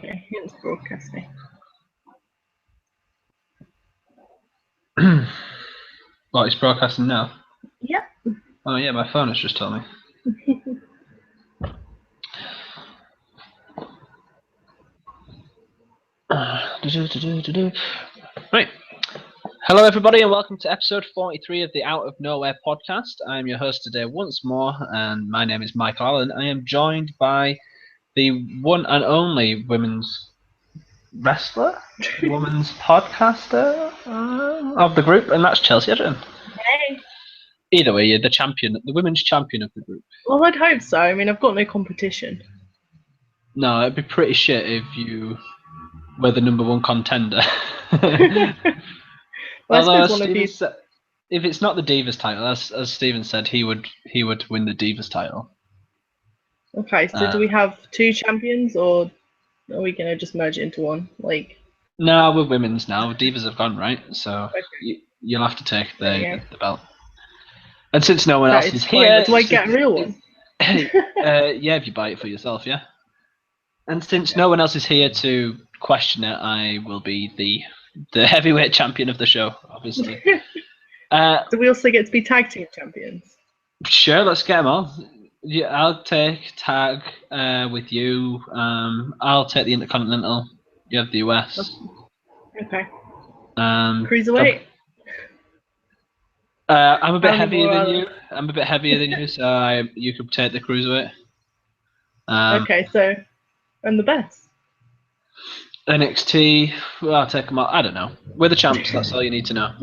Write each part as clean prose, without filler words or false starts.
okay. It's broadcasting. What, it's broadcasting now? Yep. Oh yeah, my phone has just told me. Right. Hello everybody and welcome to episode 43 of the Out of Nowhere podcast. I'm your host today once more and my name is Michael Allen. I am joined by the one and only women's wrestler, women's podcaster of the group, and that's Chelsea Edgerton. Hey. Either way, you're the champion, the women's champion of the group. Well, I'd hope so. I mean, I've got no competition. No, it'd be pretty shit if you were the number one contender. Well, I Although suppose one of you. if it's not the Divas title, as Steven said, he would win the Divas title. Okay, so do we have two champions, or are we gonna just merge it into one? Like. No, we're women's now. Divas have gone, right? So Okay. you'll have to take the belt. And since no one That else is is fine. here, Do I get a real one? Yeah, if you buy it for yourself, yeah. And since no one else is here to question it, I will be the heavyweight champion of the show, obviously. Do we also get to be tag team champions? Sure, let's get them all. Yeah, I'll take tag with you. I'll take the Intercontinental. You have the US. Okay. Cruiserweight. I'm a bit heavier than you. I'm a bit heavier than you, so you could take the cruiserweight. Okay, so I'm the best. NXT. Well, I'll take them all. I don't know. We're the champs. That's all you need to know.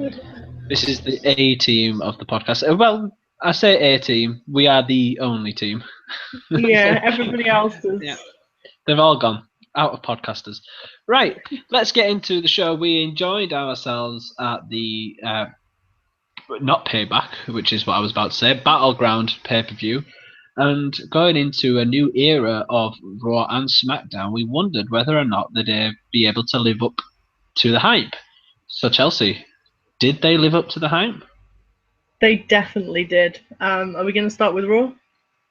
This is the A team of the podcast. Well, I say A team. We are the only team. Yeah, everybody else is. Yeah. They've all gone out of podcasters. Right, let's get into the show. We enjoyed ourselves at the not Payback, which is what I was about to say, Battleground pay-per-view, and going into a new era of Raw and SmackDown, we wondered whether or not they'd be able to live up to the hype. So Chelsea, did they live up to the hype? They definitely did. Are we going to start with Raw?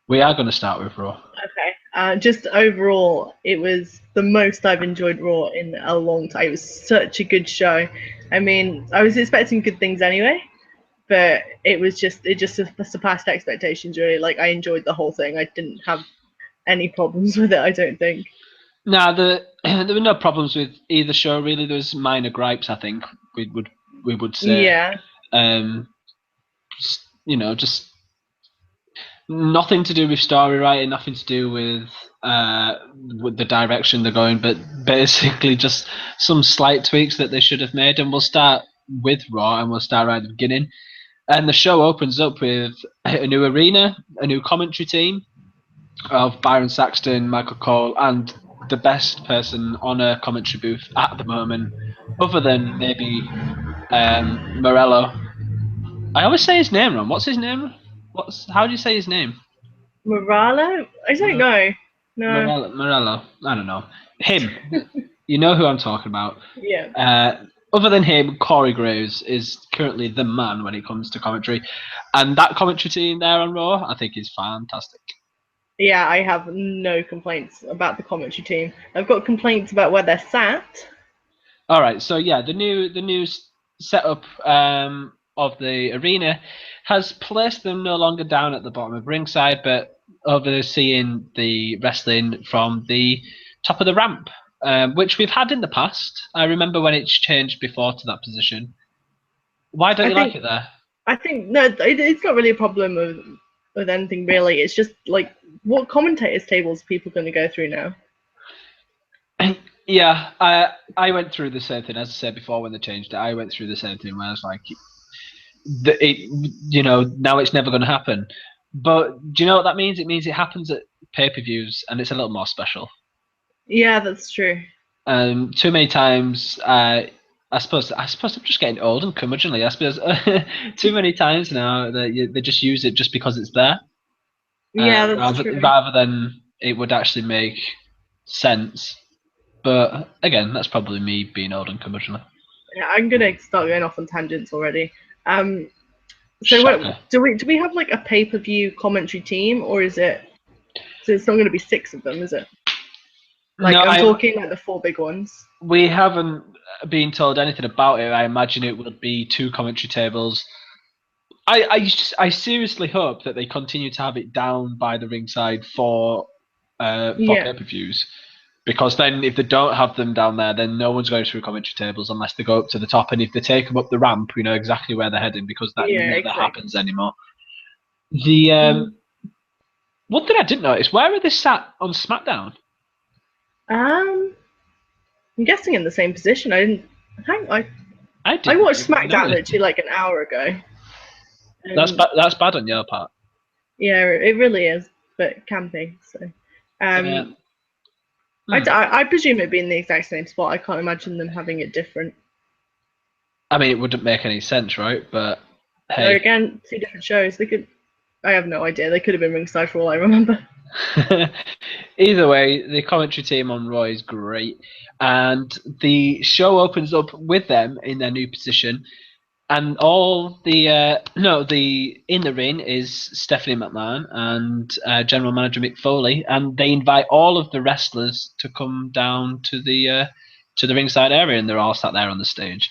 We are going to start with Raw. Okay. Just overall, it was the most I've enjoyed Raw in a long time. It was such a good show. I mean, I was expecting good things anyway, but it just surpassed expectations, really. Like, I enjoyed the whole thing. I didn't have any problems with it, I don't think. No, there were no problems with either show, really. There was minor gripes, I think, we would say. Yeah. Just nothing to do with story writing, nothing to do with the direction they're going, but basically just some slight tweaks that they should have made. And we'll start with Raw, and we'll start right at the beginning. And the show opens up with a new arena, a new commentary team of Byron Saxton, Michael Cole, and the best person on a commentary booth at the moment, other than maybe Morello. I always say his name wrong. What's his name? How do you say his name? Morello? I don't know. No. Morello. I don't know. Him. You know who I'm talking about. Yeah. Other than him, Corey Graves is currently the man when it comes to commentary. And that commentary team there on Raw, I think, is fantastic. Yeah, I have no complaints about the commentary team. I've got complaints about where they're sat. All right, so yeah, the new setup of the arena has placed them no longer down at the bottom of ringside, but overseeing the wrestling from the top of the ramp, which we've had in the past. I remember when it's changed before to that position. Why don't you like it there? I think no, it's not really a problem with anything really. It's just like, what commentators' tables are people going to go through now? Yeah, I went through the same thing, as I said before when they changed it. I went through the same thing where I was like, now it's never going to happen. But do you know what that means? It means it happens at pay-per-views and it's a little more special. Yeah, that's true. Too many times, I suppose I'm just getting old and curmudgeonly. I suppose too many times now that they just use it just because it's there. Yeah, that's true. Rather than it would actually make sense. But again, that's probably me being old and curmudgeonly. Yeah, I'm gonna start going off on tangents already. So do we have like a pay-per-view commentary team, or is it? So it's not going to be 6 of them, is it? Like, No, I'm talking like the 4 big ones. we haven't been told anything about it. I imagine it would be 2 commentary tables. I seriously hope that they continue to have it down by the ringside for Yeah, pay-per-views, because then if they don't have them down there, then no one's going through commentary tables unless they go up to the top, and if they take them up the ramp, we know exactly where they're heading, because that yeah, never exactly. happens anymore. The one thing I didn't notice, where are they sat on SmackDown? I'm guessing in the same position. I I I didn't watched even SmackDown notice. literally like an hour ago. That's bad on your part. Yeah, it really is, but camping. So, Yeah. I presume it'd be in the exact same spot. I can't imagine them having it different. I mean, it wouldn't make any sense, right? But Or hey. again, 2 different shows. They could. I have no idea. They could have been ringside for all I remember. Either way, the commentary team on Raw is great, and the show opens up with them in their new position, and all the in the ring is Stephanie McMahon and General Manager Mick Foley, and they invite all of the wrestlers to come down to the ringside area, and they're all sat there on the stage,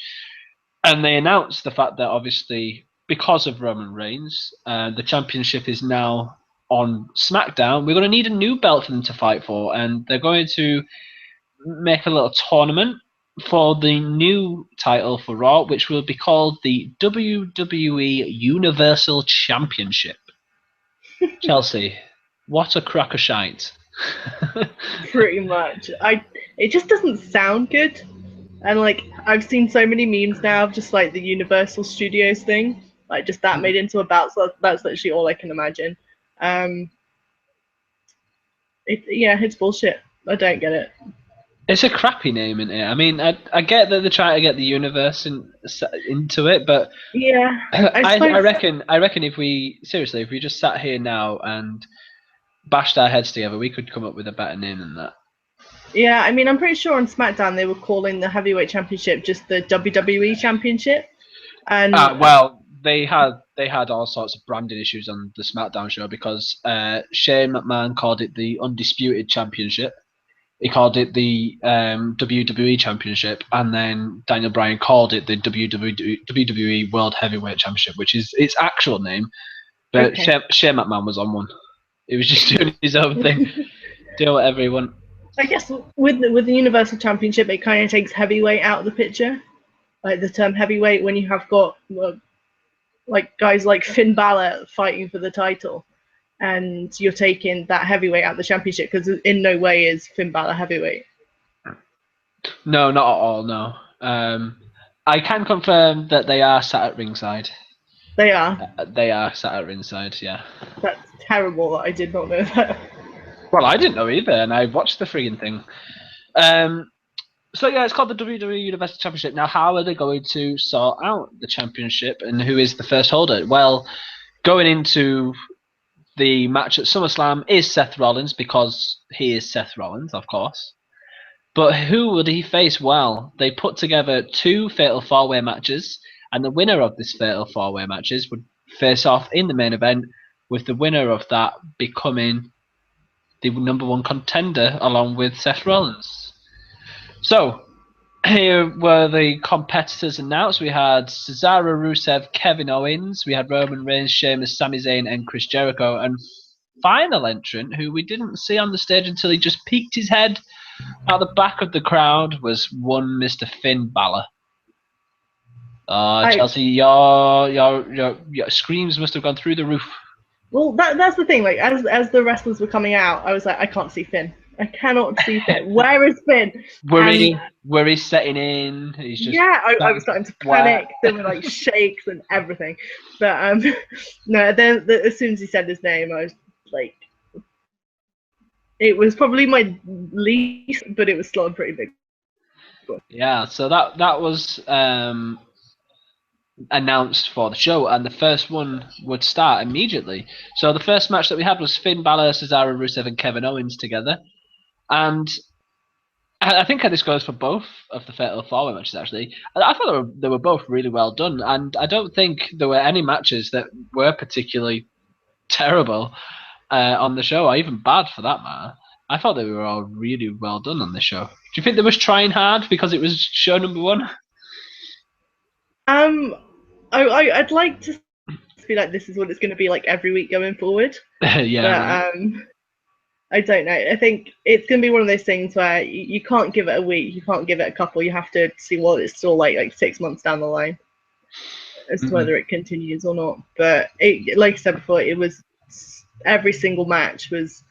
and they announce the fact that obviously because of Roman Reigns, the championship is now on SmackDown. We're going to need a new belt for them to fight for, and they're going to make a little tournament for the new title for Raw, which will be called the WWE Universal Championship. Chelsea, what a crack of shite. Pretty much. It just doesn't sound good. And like I've seen so many memes now of just like the Universal Studios thing, like just that made into a belt. So that's literally all I can imagine. It's bullshit. I don't get it. It's a crappy name, isn't it? I mean, I get that they're trying to get the universe into it, but Yeah, I I suppose. reckon if we just sat here now and bashed our heads together, we could come up with a better name than that. Yeah, I mean, I'm pretty sure on SmackDown they were calling the heavyweight championship just the WWE Championship, and Well, they had all sorts of branding issues on the SmackDown show because Shane McMahon called it the Undisputed Championship. He called it the WWE Championship, and then Daniel Bryan called it the WWE World Heavyweight Championship, which is its actual name. But okay. Shane McMahon was on one. He was just doing his own thing, do whatever he wanted. I guess with the Universal Championship, it kind of takes heavyweight out of the picture. Like the term heavyweight, when you have got like guys like Finn Balor fighting for the title, and you're taking that heavyweight out of the championship because in no way is Finn Balor heavyweight. No, not at all. No. I can confirm that they are sat at ringside. They are. They are sat at ringside. Yeah. That's terrible that I did not know that. Well, I didn't know either, and I watched the frigging thing. So yeah, it's called the WWE Universal Championship. Now, how are they going to sort out the championship, and who is the first holder? Well, going into the match at SummerSlam is Seth Rollins, because he is Seth Rollins, of course. But who would he face? Well, they put together 2 Fatal 4-Way matches, and the winner of this Fatal 4-Way matches would face off in the main event, with the winner of that becoming the number 1 contender along with Seth Rollins. So, here were the competitors announced. We had Cesaro, Rusev, Kevin Owens. We had Roman Reigns, Sheamus, Sami Zayn, and Chris Jericho. And final entrant, who we didn't see on the stage until he just peeked his head at the back of the crowd, was one Mr. Finn Balor. Chelsea, your screams must have gone through the roof. Well, that's the thing. Like as the wrestlers were coming out, I was like, I can't see Finn. I cannot see Finn. Where is Finn? Worry's setting in. He's just I was starting to panic. There were like shakes and everything. But no, then as soon as he said his name, I was like, it was probably my least, but it was still a pretty big one. Yeah, so that was announced for the show, and the first one would start immediately. So the first match that we had was Finn Balor, Cesaro, Rusev, and Kevin Owens together, and I think this goes for both of the Fatal 4-Way matches. Actually, I thought they were both really well done, and I don't think there were any matches that were particularly terrible on the show, or even bad for that matter. I thought they were all really well done on the show. Do you think they was trying hard because it was show number one? I'd like to be like, this is what it's going to be like every week going forward, Yeah, but right. I don't know. I think it's going to be one of those things where you can't give it a week, you can't give it a couple. You have to see what it's still like 6 months down the line as to whether it continues or not. But like I said before, it was every single match was,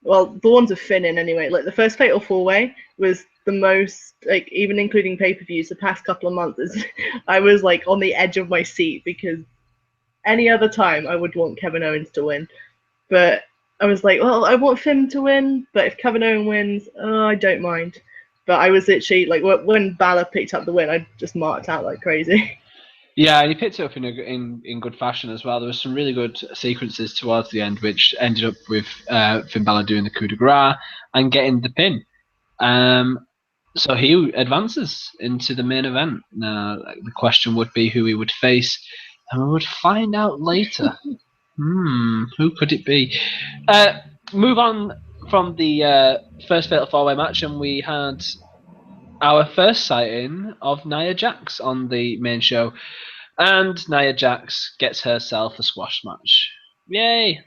well, the ones with Finn in anyway. Like the first Fatal 4-Way was the most, like even including pay-per-views, the past couple of months, I was like on the edge of my seat because any other time I would want Kevin Owens to win, but I was like, well, I want Finn to win, but if Kevin Owens wins, I don't mind. But I was literally like, when Balor picked up the win, I just marked out like crazy. Yeah, and he picked it up in good fashion as well. There was some really good sequences towards the end, which ended up with Finn Balor doing the coup de grace and getting the pin. So he advances into the main event. Now, the question would be who he would face, and we would find out later. Who could it be? Move on from the first Fatal 4-Way match, and we had our first sighting of Nia Jax on the main show. And Nia Jax gets herself a squash match. Yay!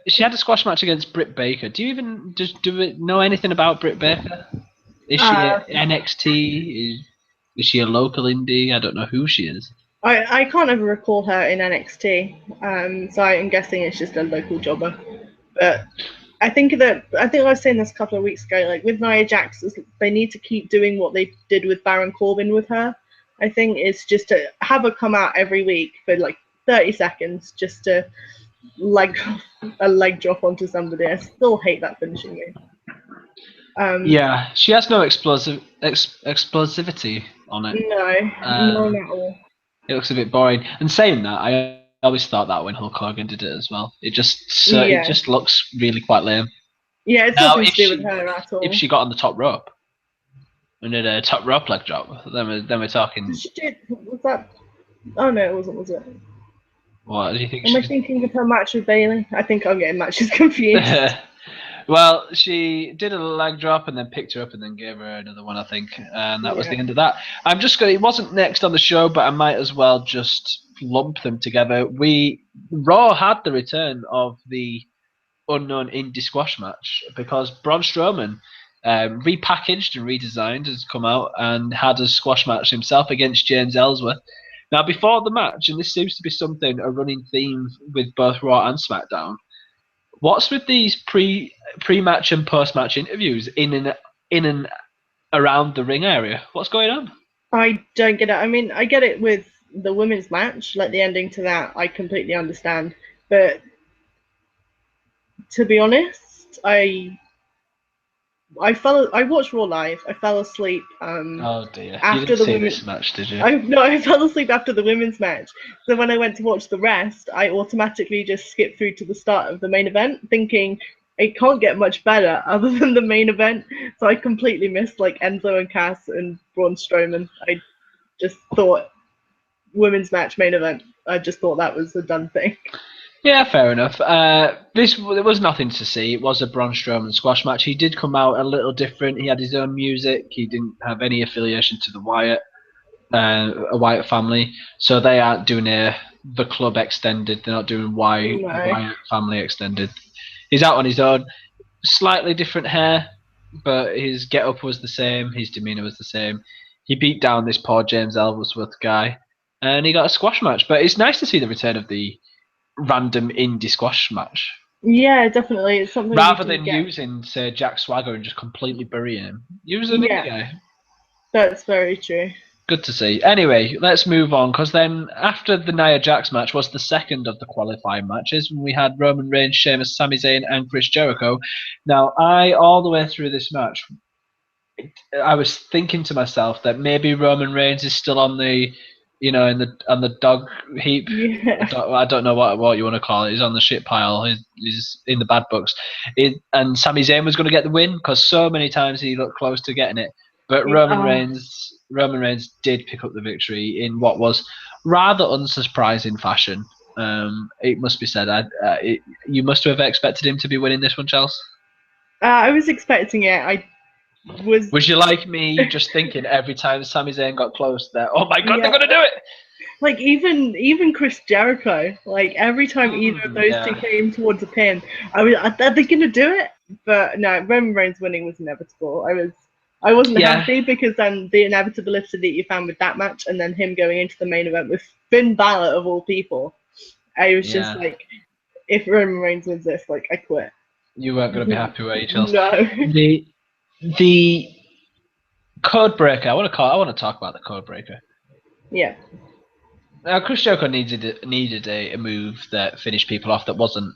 She had a squash match against Britt Baker. Do you know anything about Britt Baker? Is she NXT? Is she a local indie? I don't know who she is. I can't ever recall her in NXT, so I'm guessing it's just a local jobber. But I think I was saying this a couple of weeks ago. Like with Nia Jax, they need to keep doing what they did with Baron Corbin with her. I think it's just to have her come out every week for like 30 seconds just to a leg drop onto somebody. I still hate that finishing move. Yeah, she has no explosivity on it. No, not at all. It looks a bit boring. And saying that, I always thought that when Hulk Hogan did it as well. It just looks really quite lame. Yeah, it's nothing to do with her at all. If she got on the top rope and did a top rope leg drop, then we're talking. Did she do? Was that? Oh no, it wasn't. Was it? What do you think? Am I thinking of her match with Bayley? I think I'm getting matches confused. Well, she did a leg drop and then picked her up and then gave her another one, I think, and that was the end of that. I'm just going. It wasn't next on the show, but I might as well just lump them together. Raw had the return of the unknown indie squash match because Braun Strowman, repackaged and redesigned, has come out and had a squash match himself against James Ellsworth. Now, before the match, and this seems to be a running theme with both Raw and SmackDown. What's with these pre-match and post-match interviews in and around the ring area? What's going on? I don't get it. I mean, I get it with the women's match, like the ending to that. I completely understand, but to be honest, I watched Raw live. I fell asleep. Oh dear! After you didn't the see women's this match, did you? I fell asleep after the women's match. So when I went to watch the rest, I automatically just skipped through to the start of the main event, thinking it can't get much better other than the main event. So I completely missed like Enzo and Cass and Braun Strowman. I just thought women's match main event. I just thought that was a done thing. Yeah, fair enough. There was nothing to see. It was a Braun Strowman squash match. He did come out a little different. He had his own music. He didn't have any affiliation to the a Wyatt family. So they aren't doing the club extended. They're not doing Wyatt family extended. He's out on his own. Slightly different hair, but his get-up was the same. His demeanour was the same. He beat down this poor James Ellsworth guy, and he got a squash match. But it's nice to see the return of the random indie squash match. Yeah, definitely. It's something rather than using, say, Jack Swagger and just completely burying him. Use an indie guy. That's very true. Good to see. Anyway, let's move on, because then after the Nia Jax match was the second of the qualifying matches, when we had Roman Reigns, Sheamus, Sami Zayn, and Chris Jericho. Now, all the way through this match, I was thinking to myself that maybe Roman Reigns is still on the on the dog heap. Yeah. I don't know what you want to call it. He's on the shit pile. He's in the bad books. And Sami Zayn was going to get the win because so many times he looked close to getting it. But Roman Reigns did pick up the victory in what was rather unsurprising fashion. It must be said. You must have expected him to be winning this one, Chelsea. I was expecting it. I was, Was you like me, just thinking every time Sami Zayn got close there, oh my god, they're yeah. gonna do it? Like even Chris Jericho, like every time either of those two Yeah, came towards a pin, I was, are they gonna do it? But no, Roman Reigns winning was inevitable. I wasn't yeah, happy because then the inevitability that you found with that match, and then him going into the main event with Finn Balor of all people. I was just yeah. like, if Roman Reigns wins this, like I quit. You weren't gonna be happy with each else. No. The code breaker. I want to talk about the code breaker. Yeah. Now, Chris Jericho needed a move that finished people off that wasn't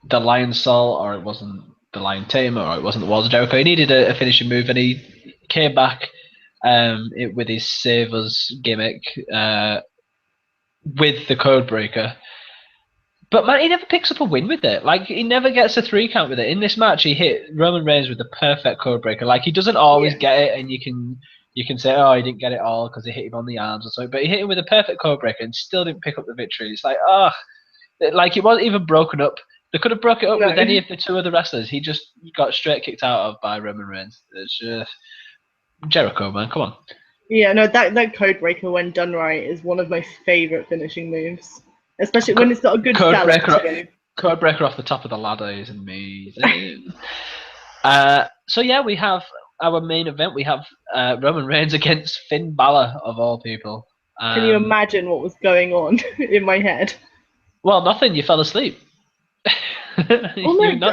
the Lion Soul, or it wasn't the Lion Tamer, or it wasn't the Walls of Jericho. He needed a finishing move, and he came back with his Save Us gimmick with the code breaker. But man, he never picks up a win with it. Like, he never gets a 3 count with it. In this match, he hit Roman Reigns with the perfect code breaker. Like, he doesn't always Yeah. get it, and you can say, oh, he didn't get it all because he hit him on the arms or something. But he hit him with a perfect code breaker and still didn't pick up the victory. It's like, oh, like it wasn't even broken up. They could have broke it up No. with any of the 2 other wrestlers. He just got straight kicked out of by Roman Reigns. It's just Jericho, man. Come on. Yeah, no, that code breaker when done right is one of my favorite finishing moves, especially when it's got a good Code seller breaker, too. code breaker off the top of the ladder is amazing. So yeah, we have our main event. We have Roman Reigns against Finn Balor of all people. Can you imagine what was going on in my head? Well, nothing. You fell asleep. Oh no,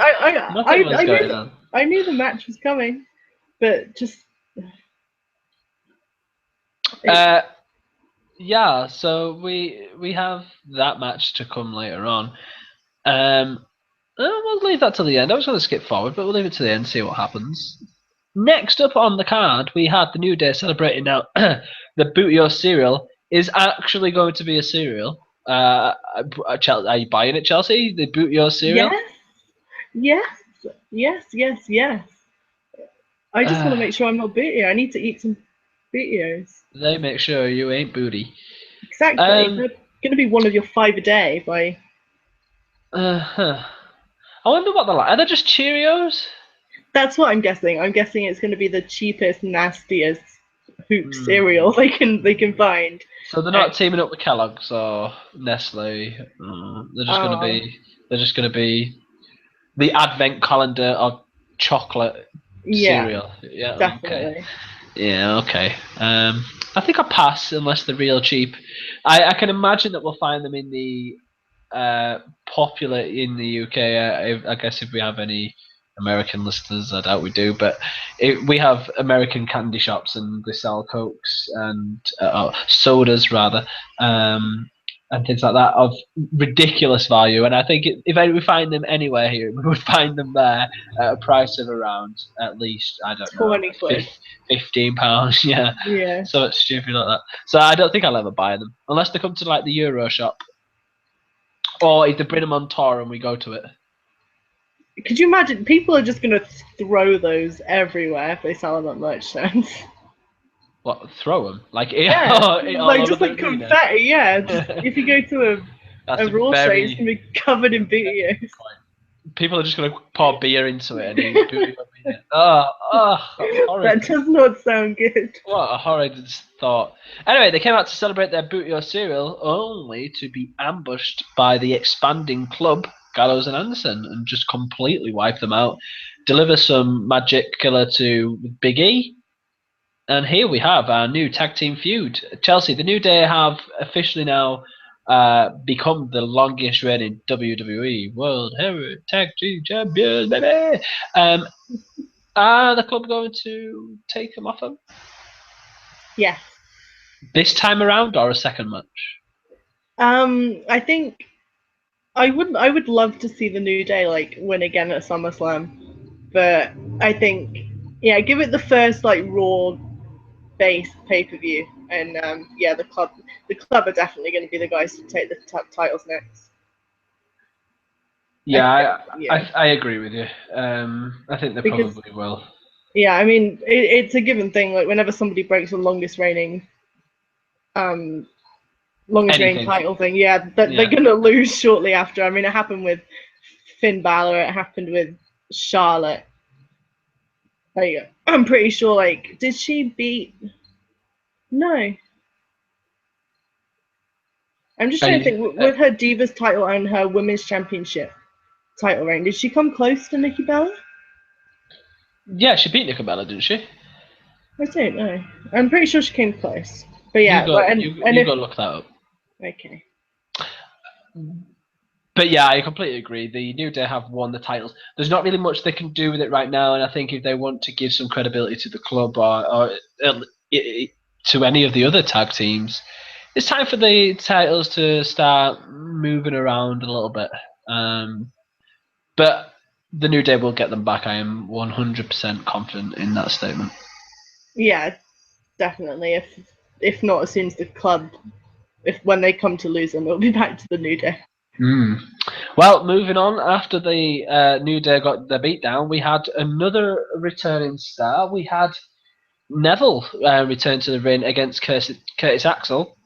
Nothing was going on. I knew the match was coming, but just Yeah. So we have that match to come later on. We'll leave that to the end. I was going to skip forward, but we'll leave it to the end, see what happens. Next up on the card, we had the New Day celebrating now. The Bootio cereal is actually going to be a cereal. Are you buying it, Chelsea? The Bootio cereal? yes, yes. I just want to make sure I'm not booty. I need to eat some bootios. They make sure you ain't booty. Exactly. They're going to be one of your 5 a day by. I wonder what they're like. Are they just Cheerios? That's what I'm guessing. I'm guessing it's going to be the cheapest, nastiest hoop cereal they can find. So they're not teaming up with Kellogg's or Nestle. They're just going to be the advent calendar of chocolate cereal. Yeah, definitely. Okay. Yeah, okay. I think I'll pass unless they're real cheap. I can imagine that we'll find them in the popular in the UK. I guess if we have any American listeners, I doubt we do, but we have American candy shops and they sell Cokes and sodas rather, and things like that of ridiculous value. And I think if we find them anywhere here, we would find them there at a price of around at least, I don't know, 20 quid. £15. Yeah. Yeah. So it's stupid like that. So I don't think I'll ever buy them unless they come to like the Euro shop. Or if they bring them on tour and we go to it. Could you imagine? People are just going to throw those everywhere if they sell them at merchants. What? Throw them? Like Yeah, like just like confetti. Yeah, just, if you go to a Raw show, it's going to be covered in videos. People are just going to pour beer into it and eat beer. That does not sound good. What a horrid thought. Anyway, they came out to celebrate their Bootio cereal only to be ambushed by the expanding club, Gallows and Anderson, and just completely wipe them out. Deliver some magic killer to Big E. And here we have our new tag team feud. Chelsea, the New Day have officially now become the longest reigning WWE World Heavyweight Tag Team Champions, baby. Are the club going to take them off them? Yes. This time around or a second match? I think I would love to see the New Day like win again at SummerSlam, but I think give it the first like Raw based pay-per-view, and the club are definitely going to be the guys to take the titles next. Yeah, I agree with you. I think they probably will. Yeah, I mean it's a given thing. Like whenever somebody breaks the longest reigning title thing, they're going to lose shortly after. I mean, it happened with Finn Balor. It happened with Charlotte. Like, I'm pretty sure, like, did she beat? No. I'm just trying to think, with her Divas title and her Women's Championship title reign, did she come close to Nikki Bella? Yeah, she beat Nikki Bella, didn't she? I don't know. I'm pretty sure she came close. But yeah, you go look that up. Okay. But yeah, I completely agree. The New Day have won the titles. There's not really much they can do with it right now, and I think if they want to give some credibility to the club or to any of the other tag teams, it's time for the titles to start moving around a little bit. But the New Day will get them back. I am 100% confident in that statement. Yeah, definitely. If not as soon as the club, when they come to lose them, it'll be back to the New Day. Well, moving on, after the New Day got the beatdown, we had another returning star. We had Neville return to the ring against Curtis Axel,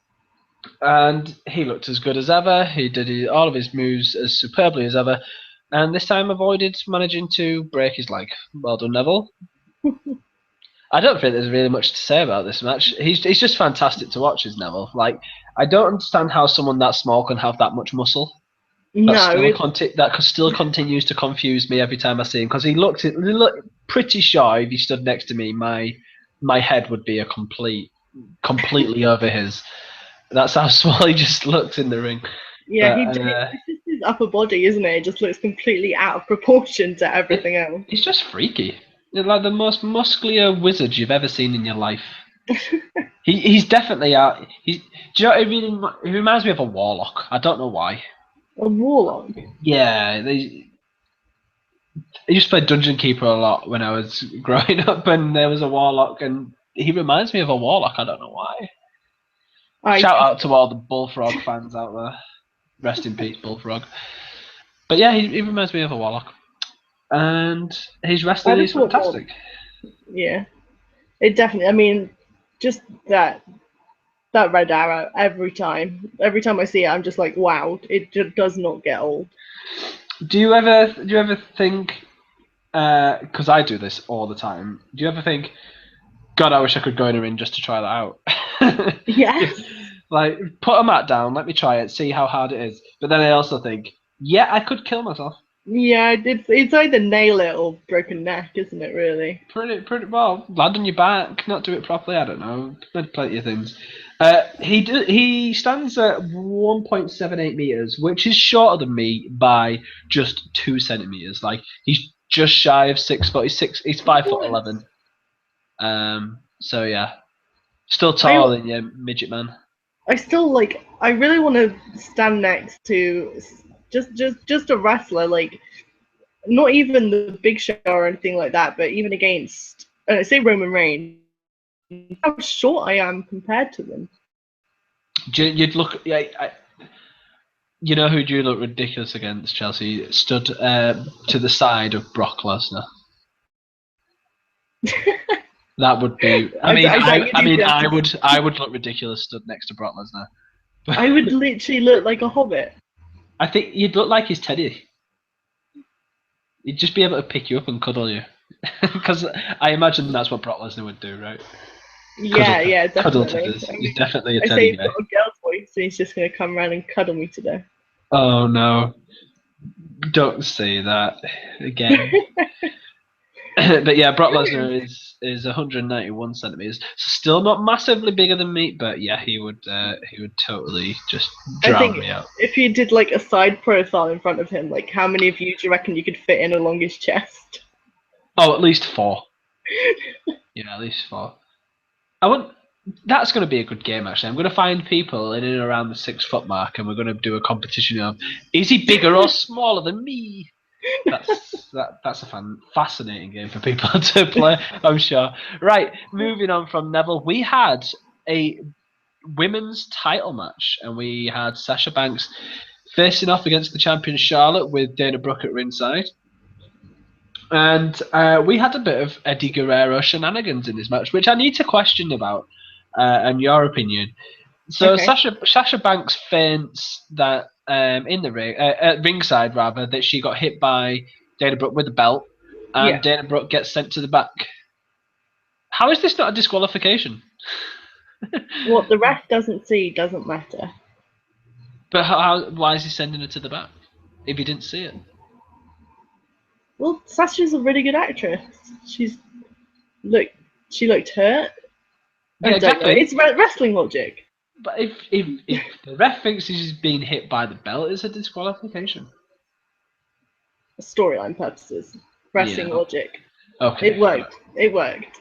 and he looked as good as ever. He did all of his moves as superbly as ever, and this time avoided managing to break his leg. Well done, Neville. I don't think there's really much to say about this match. He's just fantastic to watch, is Neville. Like, I don't understand how someone that small can have that much muscle. That still continues to confuse me every time I see him, because he looked pretty shy. If he stood next to me, my head would be completely over his. That's how small he just looks in the ring. Yeah, it's just his upper body, isn't it? It just looks completely out of proportion to everything else. He's just freaky. He's like the most muscular wizard you've ever seen in your life. He's definitely out. Do you know? He reminds me of a warlock. I don't know why. A warlock. Yeah, I used to play Dungeon Keeper a lot when I was growing up, and there was a warlock, and he reminds me of a warlock. I don't know why. Shout out to all the Bullfrog fans out there. Rest in peace, Bullfrog. But yeah, he reminds me of a warlock, and his wrestling is fantastic. Yeah, it definitely. I mean, just that red arrow every time I see it, I'm just like, wow, it just does not get old. Do you ever think? Because I do this all the time. Do you ever think, God, I wish I could go in a ring just to try that out? Yes. Like, put a mat down, let me try it, see how hard it is. But then I also think, yeah, I could kill myself. Yeah, it's either nail it or broken neck, isn't it? Really. Pretty well. Land on your back, not do it properly. I don't know. Plenty of things. He stands at 1.78 meters, which is shorter than me by just 2 centimeters. Like, he's just shy of 6 foot. He's 5'11". So yeah, still taller than you, midget man. I really want to stand next to just a wrestler, like not even the Big Show or anything like that, but even against, say Roman Reigns, how short I am compared to them. You'd look, yeah. You know who'd you look ridiculous against, Chelsea? Stood to the side of Brock Lesnar. That would be. I would look ridiculous stood next to Brock Lesnar. I would literally look like a hobbit. I think you'd look like his teddy. He'd just be able to pick you up and cuddle you, because I imagine that's what Brock Lesnar would do, right? Yeah, definitely. He's definitely a teddy guy. He's got a girl's voice, so he's just gonna come around and cuddle me to death. Oh no! Don't say that again. But yeah, Brock Lesnar is 191 centimeters, still not massively bigger than me, but yeah, he would totally just drown me out. If you did like a side profile in front of him, like how many of you do you reckon you could fit in along his chest? Oh, at least 4. Yeah, at least 4. That's going to be a good game, actually. I'm going to find people in and around the 6 foot mark, and we're going to do a competition of, is he bigger or smaller than me? That's a fascinating game for people to play, I'm sure. Right, moving on from Neville, we had a women's title match, and we had Sasha Banks facing off against the champion Charlotte with Dana Brooke at ringside. And we had a bit of Eddie Guerrero shenanigans in this match, which I need to question about, and your opinion. So okay. Sasha Banks feints that in the ring, at ringside rather, that she got hit by Dana Brooke with the belt, and Yeah. Dana Brooke gets sent to the back. How is this not a disqualification? What the ref doesn't see doesn't matter. But why is he sending her to the back if he didn't see it? Well, Sasha's a really good actress. Look, she looked hurt. I Yeah, don't know. exactly. It's wrestling logic. But if the ref thinks he's being hit by the belt, it's a disqualification. Storyline purposes, wrestling Yeah. logic. Okay. It worked. It worked.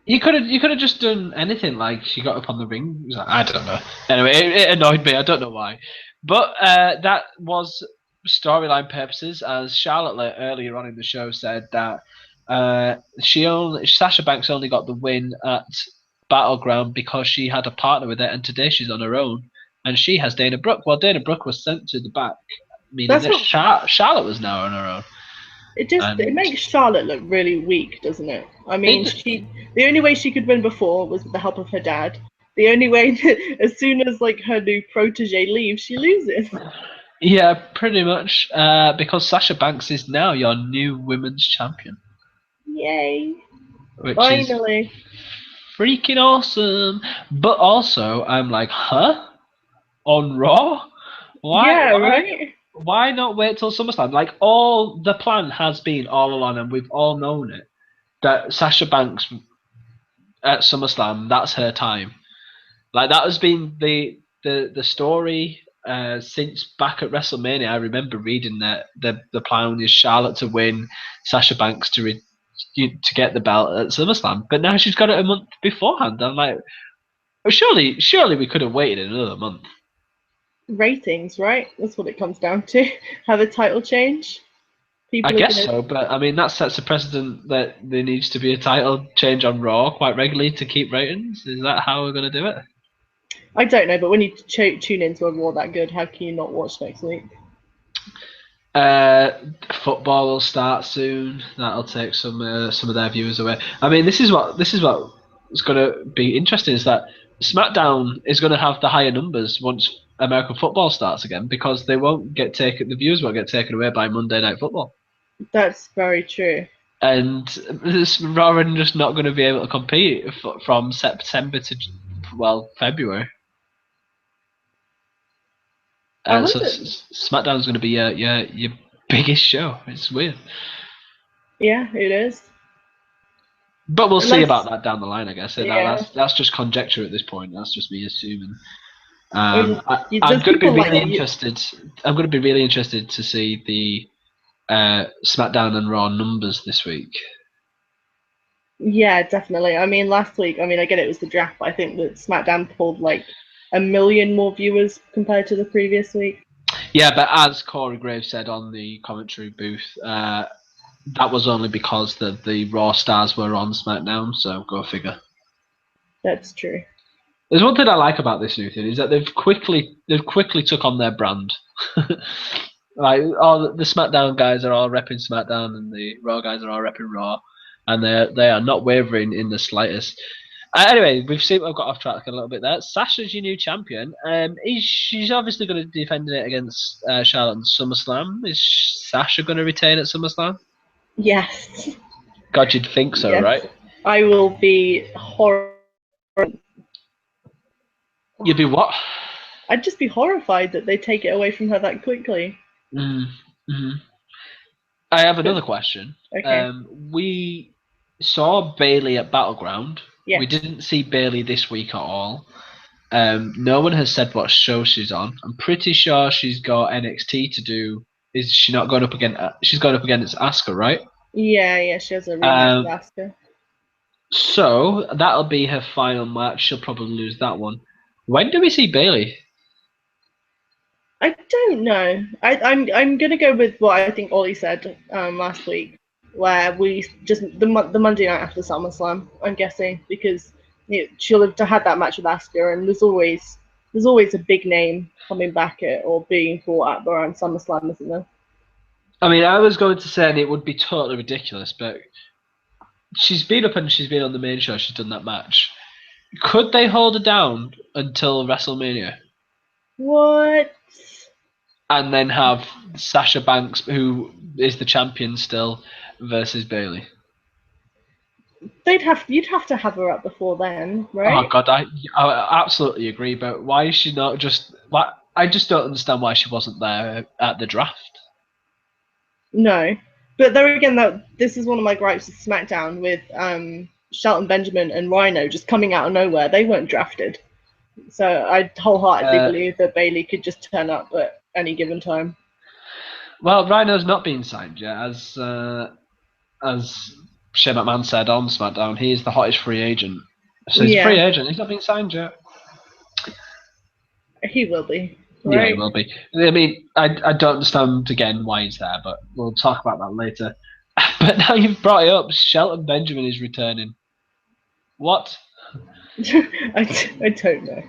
You could have just done anything. Like she got up on the ring. It was like, I don't know. Anyway, it annoyed me. I don't know why. But that was storyline purposes, as Charlotte earlier on in the show said that Sasha Banks only got the win at Battleground because she had a partner with her, and today she's on her own, and she has Dana Brooke. Well, Dana Brooke was sent to the back, meaning That's that what Charlotte was now on her own. it And makes Charlotte look really weak, doesn't it? I mean, it, the only way she could win before was with the help of her dad. The only way that as soon as like her new protege leaves, she loses. Yeah, pretty much. Because Sasha Banks is now your new women's champion, Yay! which is Finally. freaking awesome. But also, I'm like, huh? On Raw? Why? Yeah, Why? right? Why not wait till SummerSlam? Like, all the plan has been all along, and we've all known it, that Sasha Banks at SummerSlam, that's her time. Like that has been the story since back at WrestleMania. I remember reading that the plan is Charlotte to win, Sasha Banks to get the belt at SummerSlam, but now she's got it a month beforehand. I'm like, oh, surely we could have waited another month. Ratings, right? That's what it comes down to. Have a title change. I People are guess gonna. so, but I mean that sets a precedent that there needs to be a title change on Raw quite regularly to keep ratings. Is that how we're going to do it? I don't know, but when you tune into a Raw that good, how can you not watch next week? Uh, Football will start soon. That'll take some of their viewers away. I mean, this is what is going to be interesting is that SmackDown is going to have the higher numbers once American football starts again because they won't get taken. The viewers won't get taken away by Monday Night Football, That's very true. and Raw are just not going to be able to compete from September to February. I So wonder. SmackDown is going to be your biggest show. It's weird. Yeah, it is. But we'll see Unless, about that down the line, I guess. yeah. That's just conjecture at this point. That's just me assuming. I mean, I'm there's going to be people like really you. interested. I'm going to be really interested to see the SmackDown and Raw numbers this week. Yeah, definitely. I mean, last week, I mean, I get it was the draft, but I think that SmackDown pulled like 1 million more viewers compared to the previous week. Yeah, but as Corey Graves said on the commentary booth, that was only because the Raw stars were on SmackDown. So go figure. That's true. There's one thing I like about this new thing is that they've quickly took on their brand. Like all the SmackDown guys are all repping SmackDown, and the Raw guys are all repping Raw, and they are not wavering in the slightest. Anyway, we've got off track a little bit there. Sasha's your new champion. She's obviously going to be defending it against Charlotte in SummerSlam. Is Sasha going to retain at SummerSlam? Yes. God, you'd think so, Yes. right? I will be horrified. You'd be what? I'd just be horrified that they take it away from her that quickly. Mm-hmm. I have another question. Okay. We saw Bailey at Battleground. Yes. We didn't see Bailey this week at all. No one has said what show she's on. I'm pretty sure she's got NXT to do. Is she not going up against? She's going up against Asuka, right? Yeah, she has a rematch with Asuka. So that'll be her final match. She'll probably lose that one. When do we see Bailey? I don't know. I'm gonna go with what I think Ollie said last week, where we just the Monday night after SummerSlam. I'm guessing because she'll have had that match with Asuka, and there's always a big name coming back at or being brought up around SummerSlam, isn't there? I mean, I was going to say and it would be totally ridiculous, but she's been up and she's been on the main show. She's done that match. Could they hold her down until WrestleMania? What? And then have Sasha Banks, who is the champion still, versus Bailey. You'd have to have her up before then, right? Oh God, I absolutely agree. But why is she not just? Why I just don't understand why she wasn't there at the draft. No, but there again, this is one of my gripes with SmackDown with Shelton Benjamin and Rhino just coming out of nowhere. They weren't drafted, so I wholeheartedly believe that Bailey could just turn up at any given time. Well, Rhino's not been signed yet, as Shane McMahon said on SmackDown. He is the hottest free agent, so he's a free agent. He's not been signed yet. He will be. Right? Yeah, he Right? will be. I mean, I don't understand again why he's there, but we'll talk about that later. But now you've brought it up, Shelton Benjamin is returning. What? I don't know.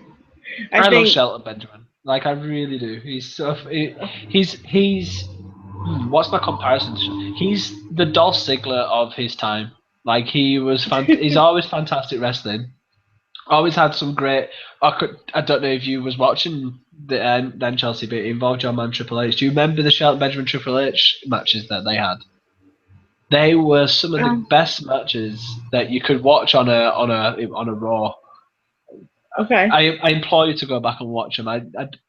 I love Shelton Benjamin. Like I really do. He's so he's what's my comparison? He's the Dolph Ziggler of his time. Like he was he's always fantastic wrestling. Always had some great. I don't know if you was watching the then Chelsea, but it involved your man Triple H. Do you remember the Shelton Benjamin Triple H matches that they had? They were some of the best matches that you could watch on a Raw. Okay. I implore you to go back and watch them.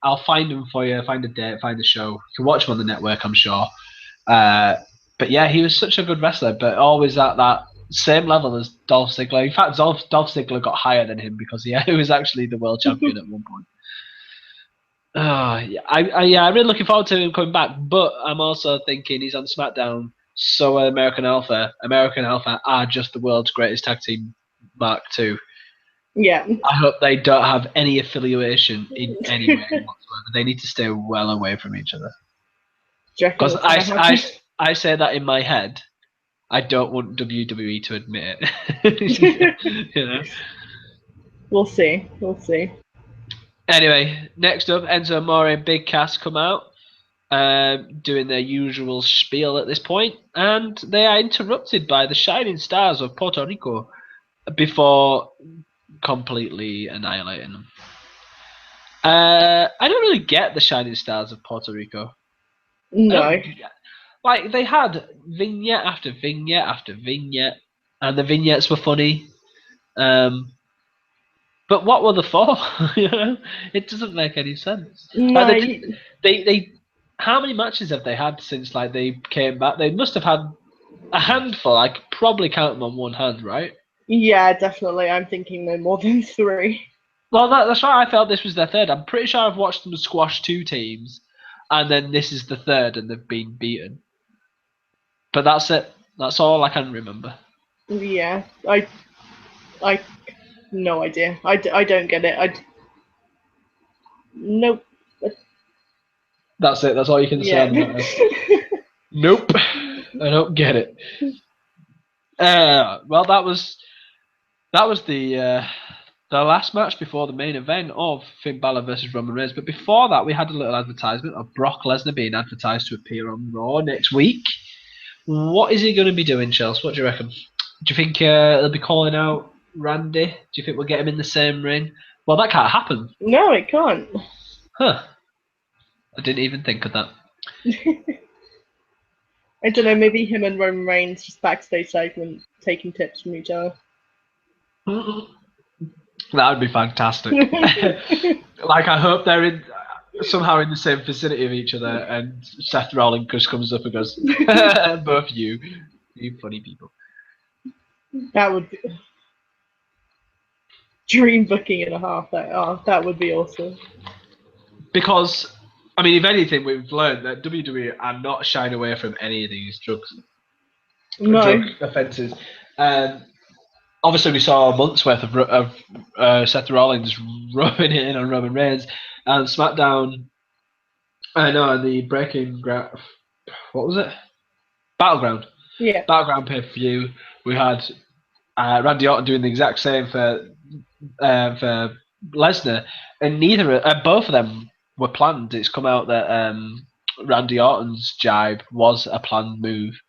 I'll find them for you. Find a date. Find a show. You can watch them on the network, I'm sure. But yeah, he was such a good wrestler, but always at that same level as Dolph Ziggler. In fact, Dolph Ziggler got higher than him because he was actually the world champion at one point. I'm really looking forward to him coming back, but I'm also thinking he's on SmackDown. So American Alpha. American Alpha are just the world's greatest tag team, Mark II. Yeah. I hope they don't have any affiliation in any way whatsoever. They need to stay well away from each other. Because I say that in my head. I don't want WWE to admit it. You know? We'll see. We'll see. Anyway, next up, Enzo Amore and Big Cass come out, doing their usual spiel at this point, and they are interrupted by the Shining Stars of Puerto Rico before completely annihilating them. I don't really get the Shining Stars of Puerto Rico. No. Like, they had vignette after vignette after vignette, and the vignettes were funny. But what were they for? You know, it doesn't make any sense. No. Like they how many matches have they had since like they came back? They must have had a handful. I could probably count them on one hand, right? Yeah, definitely. I'm thinking no more than 3. Well, that's why I felt this was their third. I'm pretty sure I've watched them squash 2 teams, and then this is the third, and they've been beaten. But that's it. That's all I can remember. Yeah, I no idea. I don't get it. Nope. That's it. That's all you can say on that. Nope. I don't get it. Well, that was the last match before the main event of Finn Balor versus Roman Reigns. But before that, we had a little advertisement of Brock Lesnar being advertised to appear on Raw next week. What is he going to be doing, Chelsea? What do you reckon? Do you think he'll be calling out Randy? Do you think we'll get him in the same ring? Well, that can't happen. No, it can't. Huh. I didn't even think of that. I don't know, maybe him and Roman Reigns just backstage segment taking tips from each other. That would be fantastic. Like, I hope they're somehow in the same vicinity of each other, and Seth Rollins just comes up and goes, both you funny people. That would be dream booking and a half. That would be awesome. Because, I mean, if anything, we've learned that WWE are not shying away from any of these drug offences. Obviously, we saw a month's worth of Seth Rollins rubbing it in on Roman Reigns, and SmackDown. I know the Breaking Ground. What was it? Battleground. Yeah. Battleground pay-per-view. We had Randy Orton doing the exact same for Lesnar, and both of them were planned. It's come out that Randy Orton's jibe was a planned move,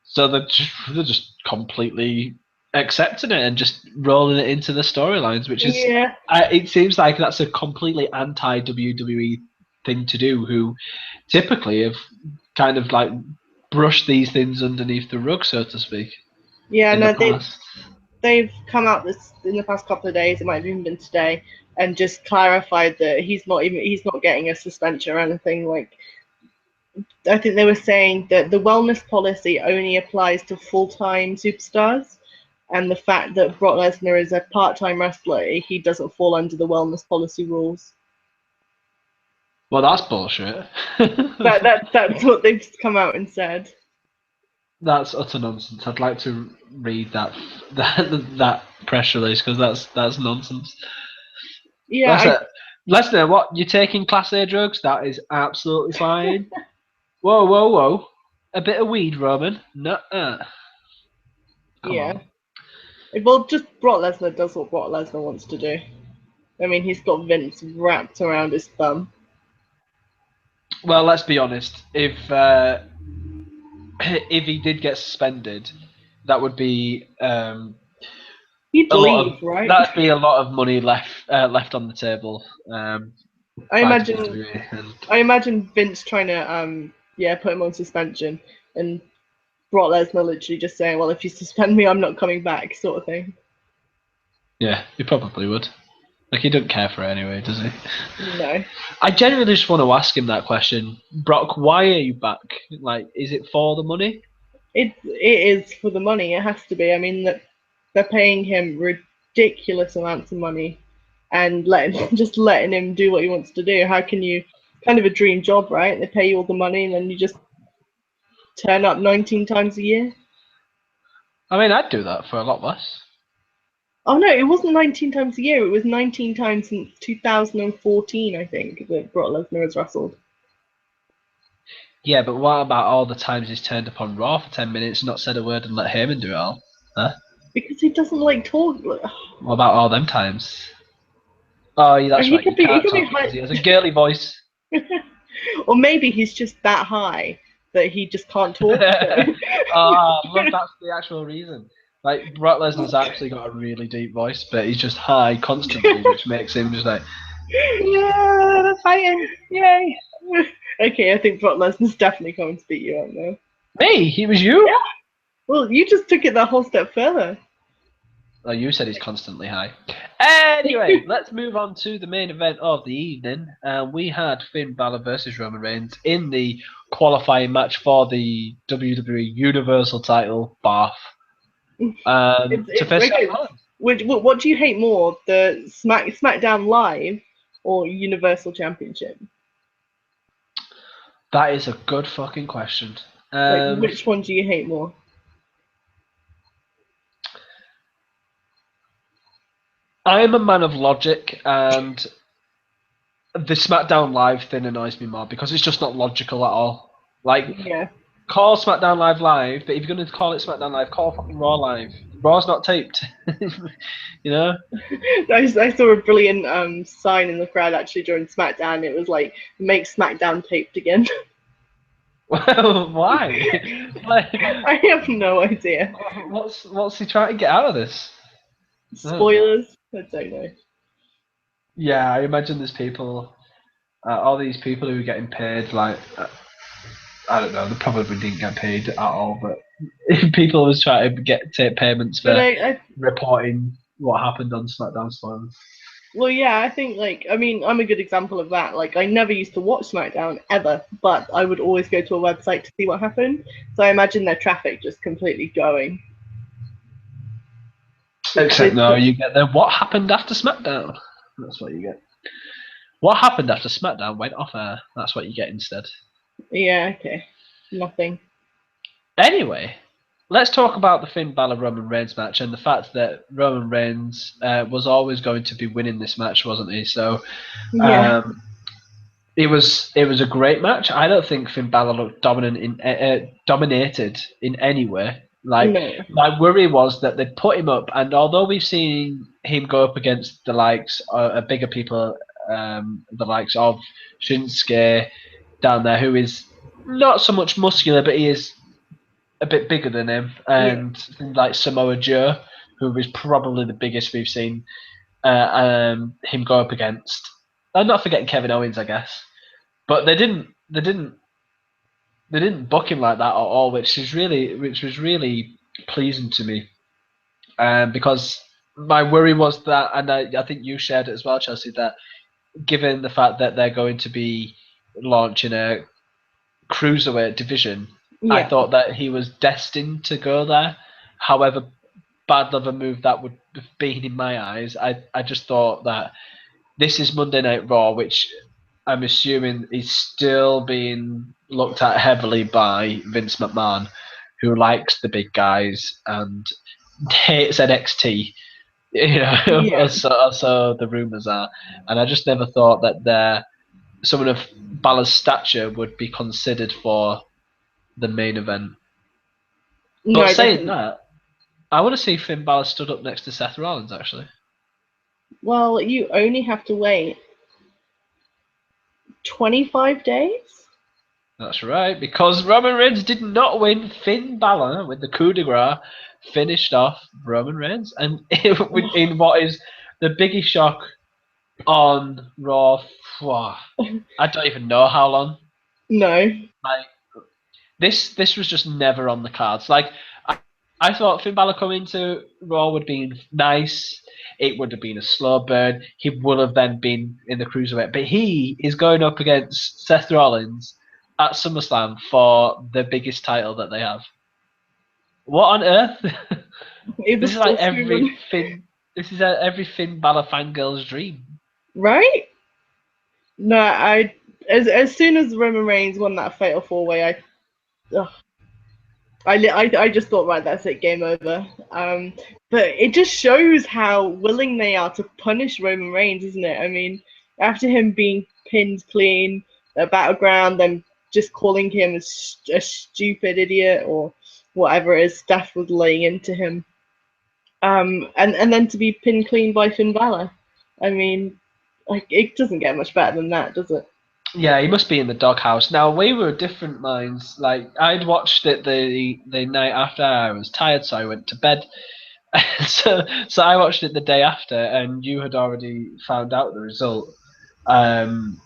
so they're just completely accepting it and just rolling it into the storylines, which is it seems like that's a completely anti-WWE thing to do, who typically have kind of like brush these things underneath the rug, so to speak, Yeah, in the no, past. they've come out this in the past couple of days. It might have even been today, and just clarified that he's not getting a suspension or anything. Like, I think they were saying that the wellness policy only applies to full-time superstars, and the fact that Brock Lesnar is a part-time wrestler, he doesn't fall under the wellness policy rules. Well, that's bullshit. That's what they've come out and said. That's utter nonsense. I'd like to read that press release because that's nonsense. Yeah, Lesnar, what? You're taking Class A drugs? That is absolutely fine. Whoa, whoa, whoa! A bit of weed, Roman? Nuh-uh. Come yeah. on. Well, just Brock Lesnar does what Brock Lesnar wants to do. I mean, he's got Vince wrapped around his thumb. Well, let's be honest. If he did get suspended, that would be He'd a lot leave, of right? that'd be a lot of money left on the table I by imagine WWE. And I imagine Vince trying to put him on suspension, and Brock Lesnar literally just saying, "Well, if you suspend me, I'm not coming back," sort of thing. yeah, he probably would. Like, he doesn't care for it anyway, does he? No, I genuinely just want to ask him that question. Brock, why are you back? Like, is it for the money? it is for the money. It has to be. I mean, that they're paying him ridiculous amounts of money, and letting him do what he wants to do. How can you? Kind of a dream job, right? They pay you all the money, and then you just turn up 19 times a year. I mean, I'd do that for a lot less. Oh no, it wasn't 19 times a year. It was 19 times since 2014, I think, that Brock Lesnar has wrestled. Yeah, but what about all the times he's turned up on Raw for 10 minutes, not said a word, and let Heyman do it all? Huh? Because he doesn't like talk. What about all them times? Oh, yeah, that's He right. could You be. He can't could be talk because high. he has a girly voice. Or maybe he's just that high that he just can't talk. Look, that's the actual reason. Like, Brock Lesnar's actually got a really deep voice, but he's just high constantly, which makes him just like, yeah, they're fighting, yay. Okay, I think Brock Lesnar's definitely coming to beat you up now. Me? He was you? Yeah. Well, you just took it that whole step further. Oh, you said he's constantly high. Anyway, let's move on to the main event of the evening. We had Finn Balor versus Roman Reigns in the qualifying match for the WWE Universal title, Bath. To face Okay. Seth Rollins. What do you hate more, the SmackDown Live or Universal Championship? That is a good fucking question. Like, which one do you hate more? I'm a man of logic, and the SmackDown Live thing annoys me more because it's just not logical at all. Like, Yeah. call SmackDown Live live, but if you're going to call it SmackDown Live, call fucking Raw live. Raw's not taped. You know? I saw a brilliant sign in the crowd actually during SmackDown. It was like, make SmackDown taped again. Why? Like, I have no idea. what's he trying to get out of this? I don't know. Spoilers? I don't know. Yeah, I imagine there's people, all these people who are getting paid, like, I don't know, they probably didn't get paid at all, but people was trying to take payments But for I reporting what happened on SmackDown Spoilers. well, yeah, I think like I mean I'm a good example of that. Like I never used to watch SmackDown ever, but I would always go to a website to see what happened. So I imagine their traffic just completely going. Except no, you get the what happened after SmackDown. That's what you get. What happened after SmackDown went off air. That's what you get instead. Yeah, okay. Nothing. Anyway, let's talk about the Finn Balor Roman Reigns match and the fact that Roman Reigns was always going to be winning this match, wasn't he? So Yeah. it was a great match. I don't think Finn Balor looked dominated in any way. Like, No. my worry was that they'd put him up, and although we've seen him go up against the likes of bigger people, the likes of Shinsuke down there, who is not so much muscular, but he is a bit bigger than him, Yeah. and like Samoa Joe, who is probably the biggest we've seen him go up against. I'm not forgetting Kevin Owens, I guess, but they didn't they didn't book him like that at all, which was really pleasing to me. Because my worry was that, and I think you shared it as well, Chelsea, that given the fact that they're going to be launching a cruiserweight division, I Yeah. thought that he was destined to go there. However bad of a move that would have been in my eyes, I just thought that this is Monday Night Raw, which I'm assuming is still being looked at heavily by Vince McMahon, who likes the big guys and hates NXT. Yeah. So the rumors are, and I just never thought that someone of Balor's stature would be considered for the main event. But No, saying definitely. that, I want to see Finn Balor stood up next to Seth Rollins. Actually, Well, you only have to wait 25 days. that's right, because Roman Reigns did not win. Finn Balor with the coup de grace finished off Roman Reigns, and in what is the biggest shock on Raw. I don't even know how long. No. Like this was just never on the cards. Like I thought Finn Balor coming to Raw would be nice. It would have been a slow burn. He would have then been in the cruiserweight, but he is going up against Seth Rollins at SummerSlam for the biggest title that they have. What on earth? It This was is still like so every running. Finn. This is every Finn Balor fangirl's dream. Right? No, as soon as Roman Reigns won that fatal four way, ugh, I just thought, right, that's it, game over. But it just shows how willing they are to punish Roman Reigns, isn't it? I mean, after him being pinned clean, a battleground, then just calling him a stupid idiot or whatever it is Steph was laying into him. And then to be pinned clean by Finn Balor. I mean, like it doesn't get much better than that, does it? Yeah, he must be in the doghouse. Now we were different minds. Like I'd watched it the night after. I was tired, so I went to bed. So I watched it the day after, and you had already found out the result. And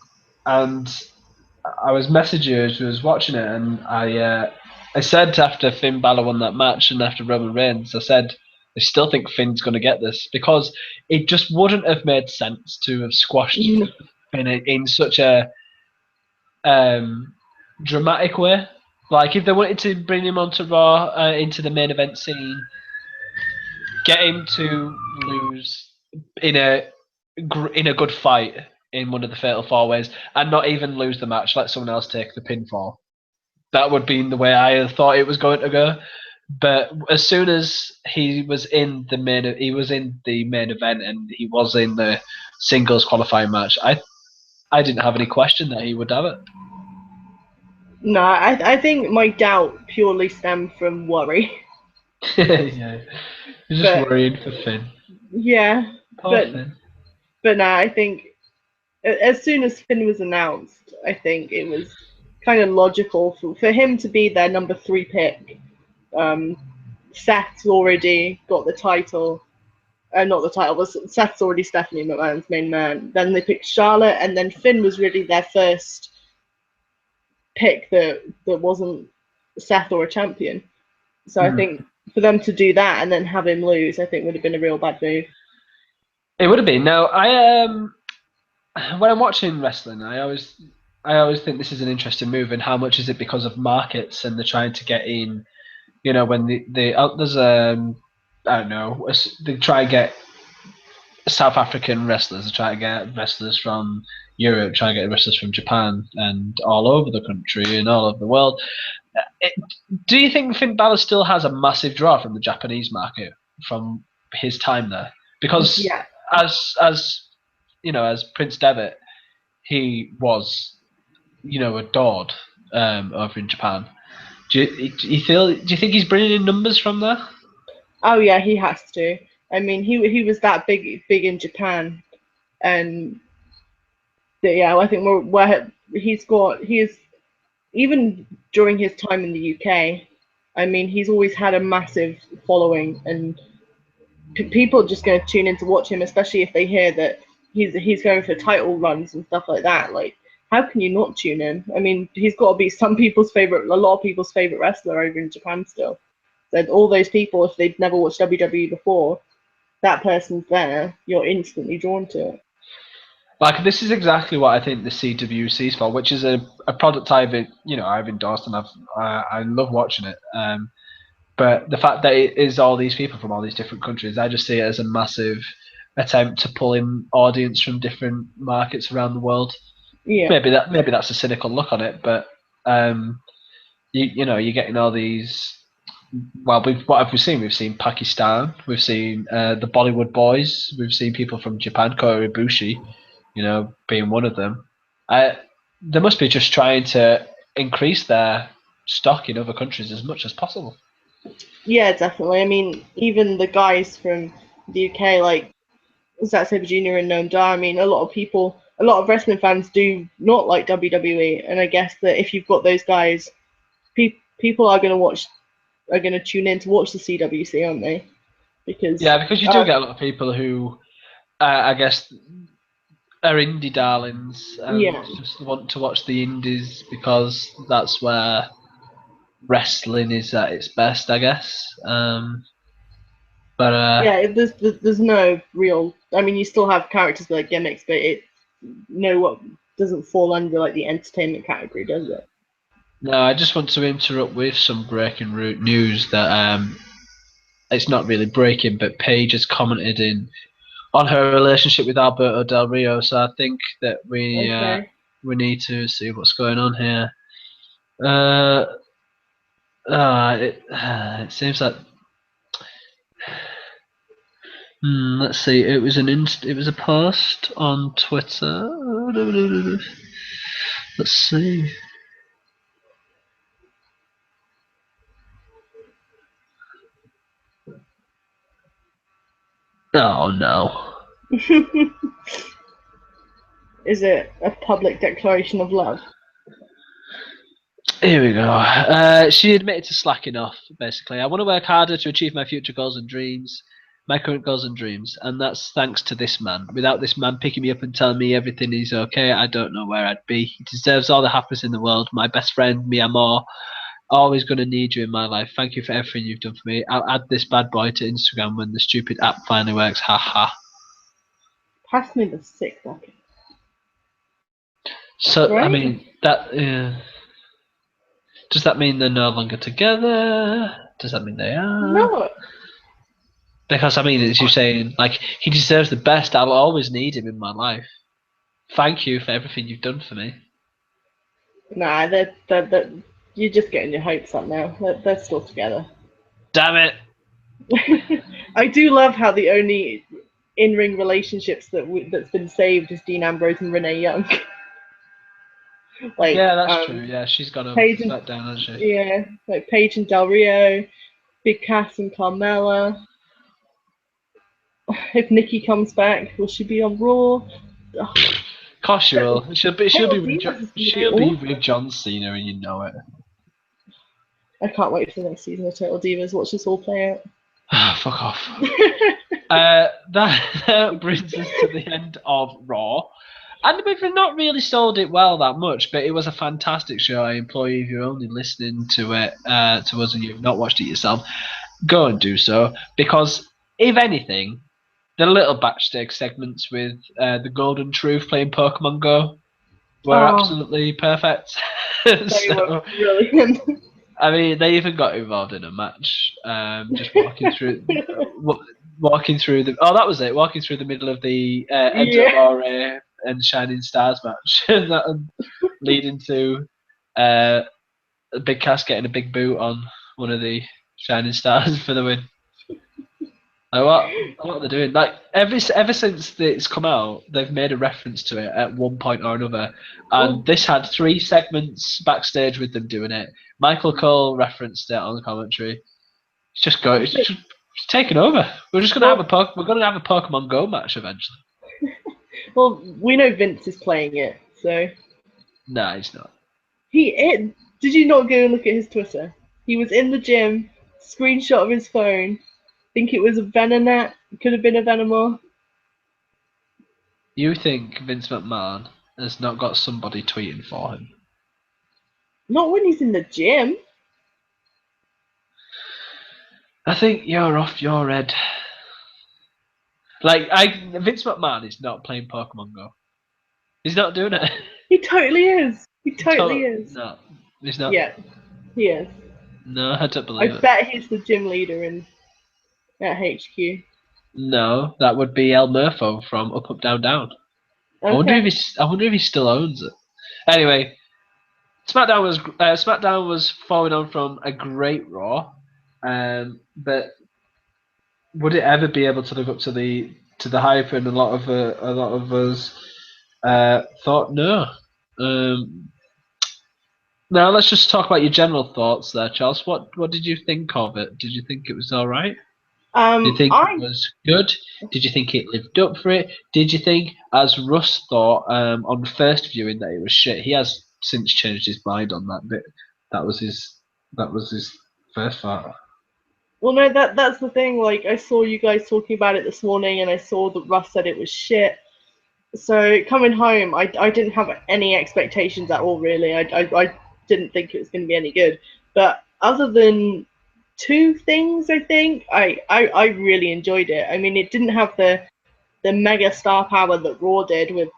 I was messaging you as I was watching it, and I said after Finn Balor won that match and after Roman Reigns, I said I still think Finn's going to get this because it just wouldn't have made sense to have squashed Mm. Finn in such a dramatic way. Like if they wanted to bring him onto Raw into the main event scene, get him to lose in a good fight in one of the fatal four ways, and not even lose the match, let someone else take the pinfall. That would be the way I thought it was going to go. But as soon as he was in the main event and he was in the singles qualifying match, I didn't have any question that he would have it. No, I think my doubt purely stemmed from worry. Yeah, you're just But worrying for Finn. yeah, Poor but Finn. but no, I think as soon as Finn was announced, I think it was kind of logical for him to be their number three pick. Um, Seth's already got the title. Not the title, but Seth's already Stephanie McMahon's main man. Then they picked Charlotte, and then Finn was really their first pick that wasn't Seth or a champion. So I think for them to do that and then have him lose, I think would have been a real bad move. It would have been. Now, I when I'm watching wrestling, I always think this is an interesting move, and how much is it because of markets and they're trying to get in. When there's I don't know, they try and get South African wrestlers, they try to get wrestlers from Europe, try to get wrestlers from Japan, and all over the country and all over the world. Do you think Finn Balor still has a massive draw from the Japanese market from his time there? Because Yeah. as Prince Devitt, he was adored over in Japan. Do you think he's bringing in numbers from there? Oh yeah, he has to. I mean, he was that big in Japan, and yeah, I think where he's even during his time in the UK. I mean, he's always had a massive following, and people are just going to tune in to watch him, especially if they hear that he's going for title runs and stuff like that. Like how can you not tune in? I mean, he's got to be a lot of people's favorite wrestler over in Japan still. So all those people, if they've never watched WWE before, that person's there, you're instantly drawn to it. Like, this is exactly what I think the CWC is for, which is a product I've endorsed, and I love watching it. But the fact that it is all these people from all these different countries, I just see it as a massive attempt to pull in audience from different markets around the world. Yeah. Maybe that's a cynical look on it, but you're getting all these. Well, what have we seen? We've seen Pakistan, we've seen the Bollywood boys, we've seen people from Japan, Kota Ibushi, being one of them. They must be just trying to increase their stock in other countries as much as possible. Yeah, definitely. I mean, even the guys from the UK, like Zack Sabre Jr. and Noam Dar, I mean, a lot of wrestling fans do not like WWE, and I guess that if you've got those guys, people are going to tune in to watch the CWC, aren't they? Because you do get a lot of people who, I guess, are indie darlings and just want to watch the indies because that's where wrestling is at its best, I guess. there's no real. I mean, you still have characters like gimmicks, but what doesn't fall under like the entertainment category, does it? No, I just want to interrupt with some breaking news that it's not really breaking, but Paige has commented on her relationship with Alberto Del Rio, so I think that we need to see what's going on here. It seems like. Let's see. It was a post on Twitter. Let's see. Oh no. Is it a public declaration of love? Here we go. She admitted to slacking off, basically. I want to work harder to achieve my future goals and dreams, my current goals and dreams, and that's thanks to this man. Without this man picking me up and telling me everything is okay, I don't know where I'd be. He deserves all the happiness in the world. My best friend, mi amor. Always going to need you in my life. Thank you for everything you've done for me. I'll add this bad boy to Instagram when the stupid app finally works. Ha ha. Pass me the sick bucket. So, right? I mean, does that mean they're no longer together? Does that mean they are? No. Because, I mean, it's you saying, like, he deserves the best. I'll always need him in my life. Thank you for everything you've done for me. Nah, you're just getting your hopes up now. They're still together. Damn it. I do love how the only in-ring relationships that's been saved is Dean Ambrose and Renee Young. Yeah, that's true. Yeah, she's got a Smackdown, hasn't she? Yeah, like Paige and Del Rio, Big Cass and Carmella. If Nikki comes back, will she be on Raw? Of course she will. She'll be with John Cena, and you know it. I can't wait for the next season of Total Divas. Watch this all play out. Fuck off. That brings us to the end of Raw. And we've not really sold it well that much, but it was a fantastic show. I implore you, if you're only listening to it, to us, and you've not watched it yourself, go and do so. Because, if anything, the little backstage segments with the Golden Truth playing Pokemon Go were absolutely perfect. They were brilliant. I mean, they even got involved in a match, just walking through the. Oh, that was it. Walking through the middle of the Enzo Amore and Shining Stars match, leading to Big Cass getting a big boot on one of the Shining Stars for the win. Like, what are they doing? Like ever since it's come out, they've made a reference to it at one point or another, and this had 3 segments backstage with them doing it. Michael Cole referenced it on the commentary. It's just taken over. We're just gonna have a Pokemon Go match eventually. Well, we know Vince is playing it, so. No, he's not. Did you not go and look at his Twitter? He was in the gym, screenshot of his phone. Think it was a Venonat. It could have been a Venomour. You think Vince McMahon has not got somebody tweeting for him. Not when he's in the gym. I think you're off your head. Vince McMahon is not playing Pokemon Go. He's not doing it. He totally is. He totally is. No, he's not. Yeah, he is. No, I don't I believe it. bet he's the gym leader at HQ. No, that would be El Murpho from Up Up Down Down. Okay. I wonder if he still owns it. Anyway, SmackDown was following on from a great Raw, but would it ever be able to live up to the hype? And a lot of us thought no. Now let's just talk about your general thoughts there, Charles. What did you think of it? Did you think it was all right? Did you think it was good? Did you think it lived up for it? Did you think, as Russ thought on the first viewing, that it was shit? He has since changed his mind on that bit. That was his first thought. Well, no, that's the thing. Like, I saw you guys talking about it this morning, and I saw that Russ said it was shit. So coming home, I didn't have any expectations at all, really. I didn't think it was going to be any good. But other than two things, I think I really enjoyed it. I mean, it didn't have the mega star power that Raw did with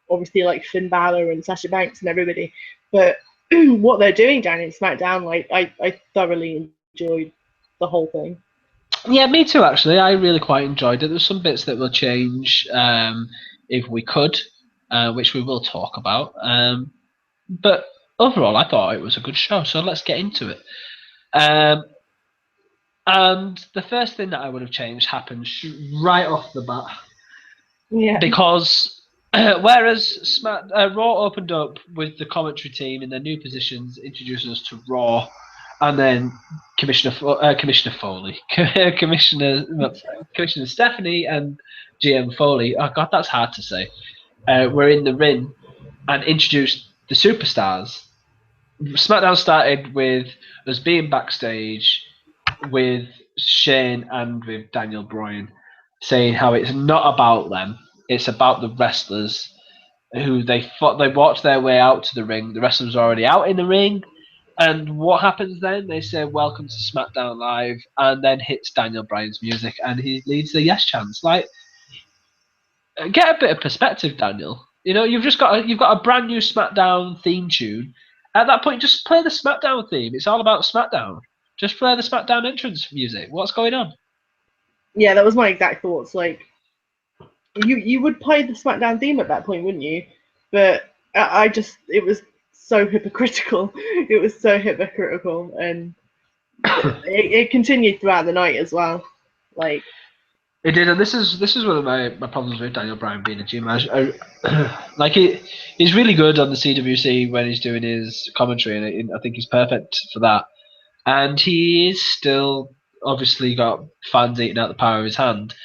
obviously like Finn Balor and Sasha Banks and everybody, but what they're doing down in SmackDown, like I thoroughly enjoyed the whole thing. Yeah, me too. Actually, I really quite enjoyed it. There's some bits that will change if we could, which we will talk about. But overall, I thought it was a good show. So let's get into it. And the first thing that I would have changed happened right off the bat. Yeah. Because whereas Raw opened up with the commentary team in their new positions, introducing us to Raw, and then Commissioner Foley, Commissioner Stephanie, and GM Foley. Oh God, that's hard to say. Were in the ring and introduced the superstars. SmackDown started with us being backstage with Shane and with Daniel Bryan, saying how it's not about them, it's about the wrestlers who they walked their way out to the ring. The wrestlers are already out in the ring, and what happens then? They say "Welcome to SmackDown Live," and then hits Daniel Bryan's music, and he leads the yes chants. Like, get a bit of perspective, Daniel. You know, you've got a brand new SmackDown theme tune. At that point, just play the SmackDown theme. It's all about SmackDown. Just play the SmackDown entrance music. What's going on? Yeah, that was my exact thoughts. Like, you would play the SmackDown theme at that point, wouldn't you? But it was so hypocritical. It was so hypocritical, and it continued throughout the night as well. Like, it did, and this is one of my problems with Daniel Bryan being a gym. He's really good on the CWC when he's doing his commentary, and I think he's perfect for that. And he is still obviously got fans eating out the power of his hand.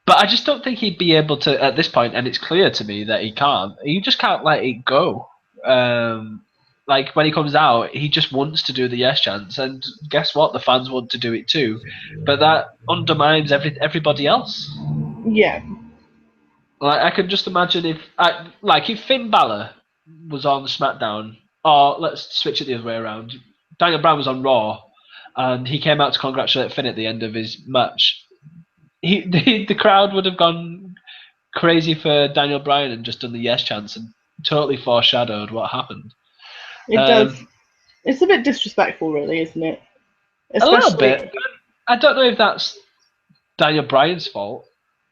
But I just don't think he'd be able to at this point, and it's clear to me that he can't. He just can't let it go. Like when he comes out, he just wants to do the yes chants, and guess what? The fans want to do it too, but that undermines everybody else. yeah. Like I can just imagine if Finn Balor was on SmackDown, or let's switch it the other way around. Daniel Bryan was on Raw, and he came out to congratulate Finn at the end of his match. The crowd would have gone crazy for Daniel Bryan and just done the yes chants and totally foreshadowed what happened. It does. It's a bit disrespectful, really, isn't it? Especially, a little bit. I don't know if that's Daniel Bryan's fault.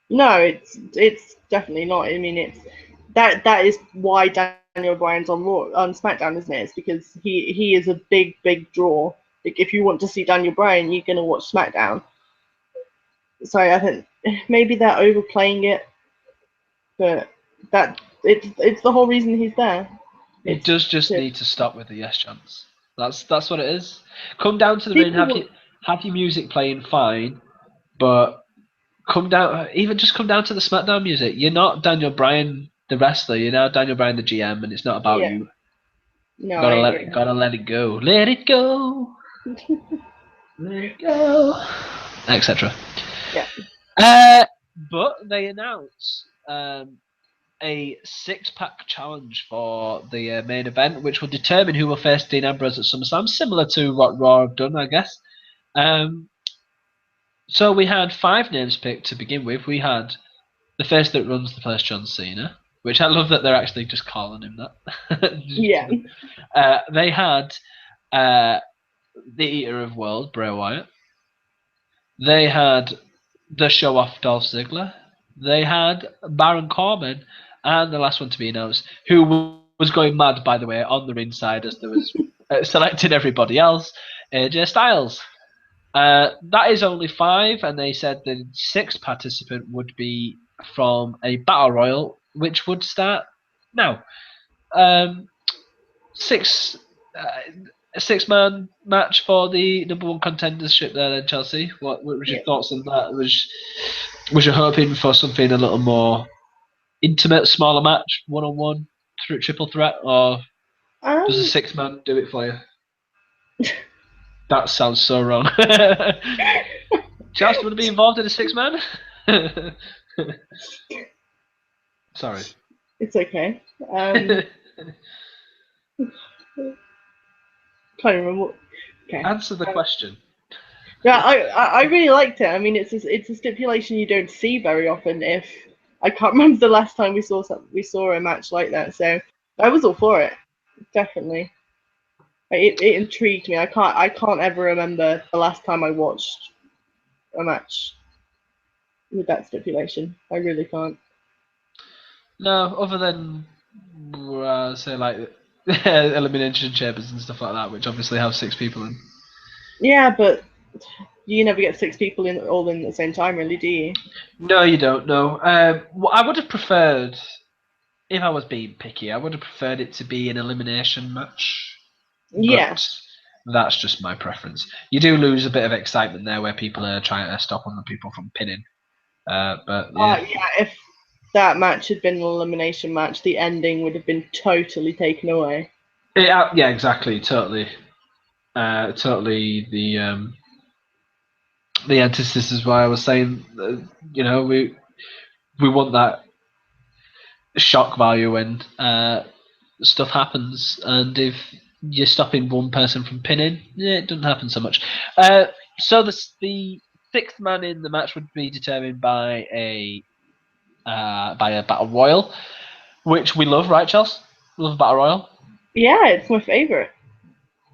No, it's definitely not. I mean, it's that is why Daniel Bryan's on SmackDown, isn't it? It's because he is a big draw. Like, if you want to see Daniel Bryan, you're gonna watch SmackDown. So I think maybe they're overplaying it, but it's the whole reason he's there. It does just need to stop with the yes chants. That's what it is. Come down to the ring, have your music playing fine, but come down to the SmackDown music. You're not Daniel Bryan the wrestler. You're now Daniel Bryan the GM, and it's not about you. No, gotta let it go. Let it go. Let it go. Etc. Yeah. But they announced a 6-pack challenge for the main event, which will determine who will face Dean Ambrose at SummerSlam, similar to what Raw have done, I guess. So we had 5 names picked to begin with. We had the face that runs the place, John Cena, which I love that they're actually just calling him that. Yeah. They had the Eater of Worlds, Bray Wyatt. They had the show-off Dolph Ziggler. They had Baron Corbin, and the last one to be announced, who was going mad, by the way, on the ringside as there was selecting everybody else, AJ Styles. That is only 5, and they said the 6th participant would be from a battle royal, which would start now. Six a 6-man match for the number 1 contendership there then, Chelsea. What was your thoughts on that? Was you hoping for something a little more intimate, smaller match, 1-on-1, triple threat, or does a 6-man do it for you? That sounds so wrong. Chelsea, do you want to be involved in a 6-man? Sorry. It's okay. Can't remember. Okay. Answer the question. Yeah, I really liked it. I mean, it's a stipulation you don't see very often. If I can't remember the last time we saw a match like that, so I was all for it. Definitely, it intrigued me. I can't ever remember the last time I watched a match with that stipulation. I really can't. No, other than say like elimination chambers and stuff like that, which obviously have 6 people in. Yeah, but you never get 6 people all in at the same time, really, do you? No, you don't. No. I would have preferred, if I was being picky, I would have preferred it to be an elimination match. Yeah. But that's just my preference. You do lose a bit of excitement there, where people are trying to stop other people from pinning. But yeah. If that match had been an elimination match, the ending would have been totally taken away. Yeah, exactly. Totally the antithesis is why I was saying, we want that shock value when stuff happens, and if you're stopping one person from pinning, it doesn't happen so much. So the 6th man in the match would be determined by a battle royal, which we love, right, Chelsea? Love battle royal. Yeah, it's my favourite.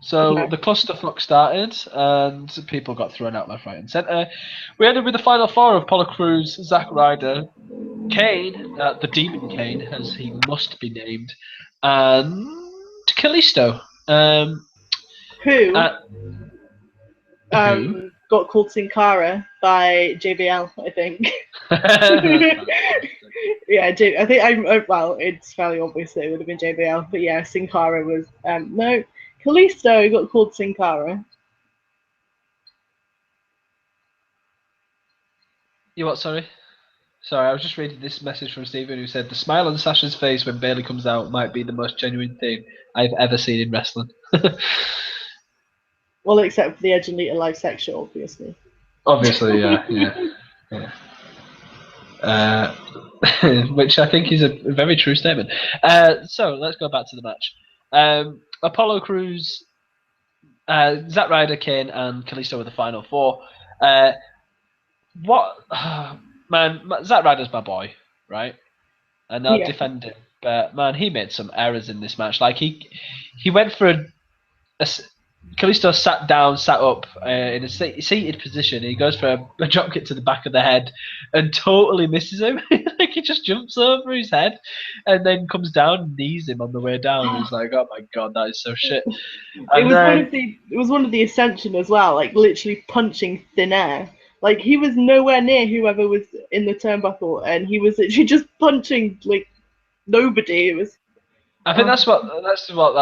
So the clusterfuck started, and people got thrown out left, right, and centre. We ended with the final 4 of Apollo Crews, Zack Ryder, Kane, the Demon Kane, as he must be named, and Kalisto. Who Who? got called Sin Cara by JBL, I think. Yeah, I think well, it's fairly obvious that it would have been JBL, but yeah, Sin Cara was no, Kalisto got called Sin Cara. You what? Sorry, I was just reading this message from Stephen, who said the smile on Sasha's face when Bayley comes out might be the most genuine thing I've ever seen in wrestling. Well, except for the Edge and Lita live sexual, obviously. Obviously, yeah. Which I think is a very true statement. So let's go back to the match. Apollo Crews, Zack Ryder, Kane, and Kalisto were the final 4. Man, Zack Ryder's my boy, right? And I'll defend him, but man, he made some errors in this match. Like he went for a Kalisto sat down, sat up in a seated position. He goes for a drop kick to the back of the head and totally misses him. Like he just jumps over his head and then comes down and knees him on the way down. It's like, oh my god, that is so shit. It was one of the Ascension as well, like literally punching thin air. Like he was nowhere near whoever was in the turnbuckle, and he was literally just punching like nobody. It was. I think that's what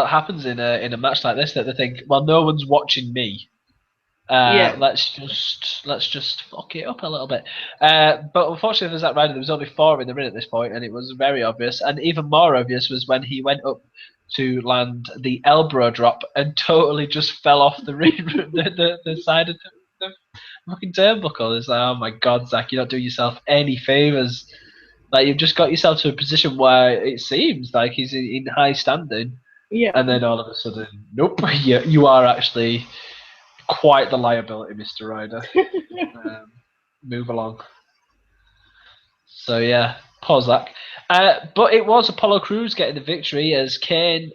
happens in a match like this. That they think, well, no one's watching me. Let's just fuck it up a little bit. But unfortunately for Zack Ryder, there was only 4 in the ring at this point, and it was very obvious. And even more obvious was when he went up to land the elbow drop and totally just fell off the ring, the side of the fucking turnbuckle. It's like, oh my god, Zack, you don't do yourself any favors. Like you've just got yourself to a position where it seems like he's in high standing, Yeah. and then all of a sudden, nope, you are actually quite the liability, Mr. Ryder. Move along. So yeah, pause that. But it was Apollo Crews getting the victory as Kane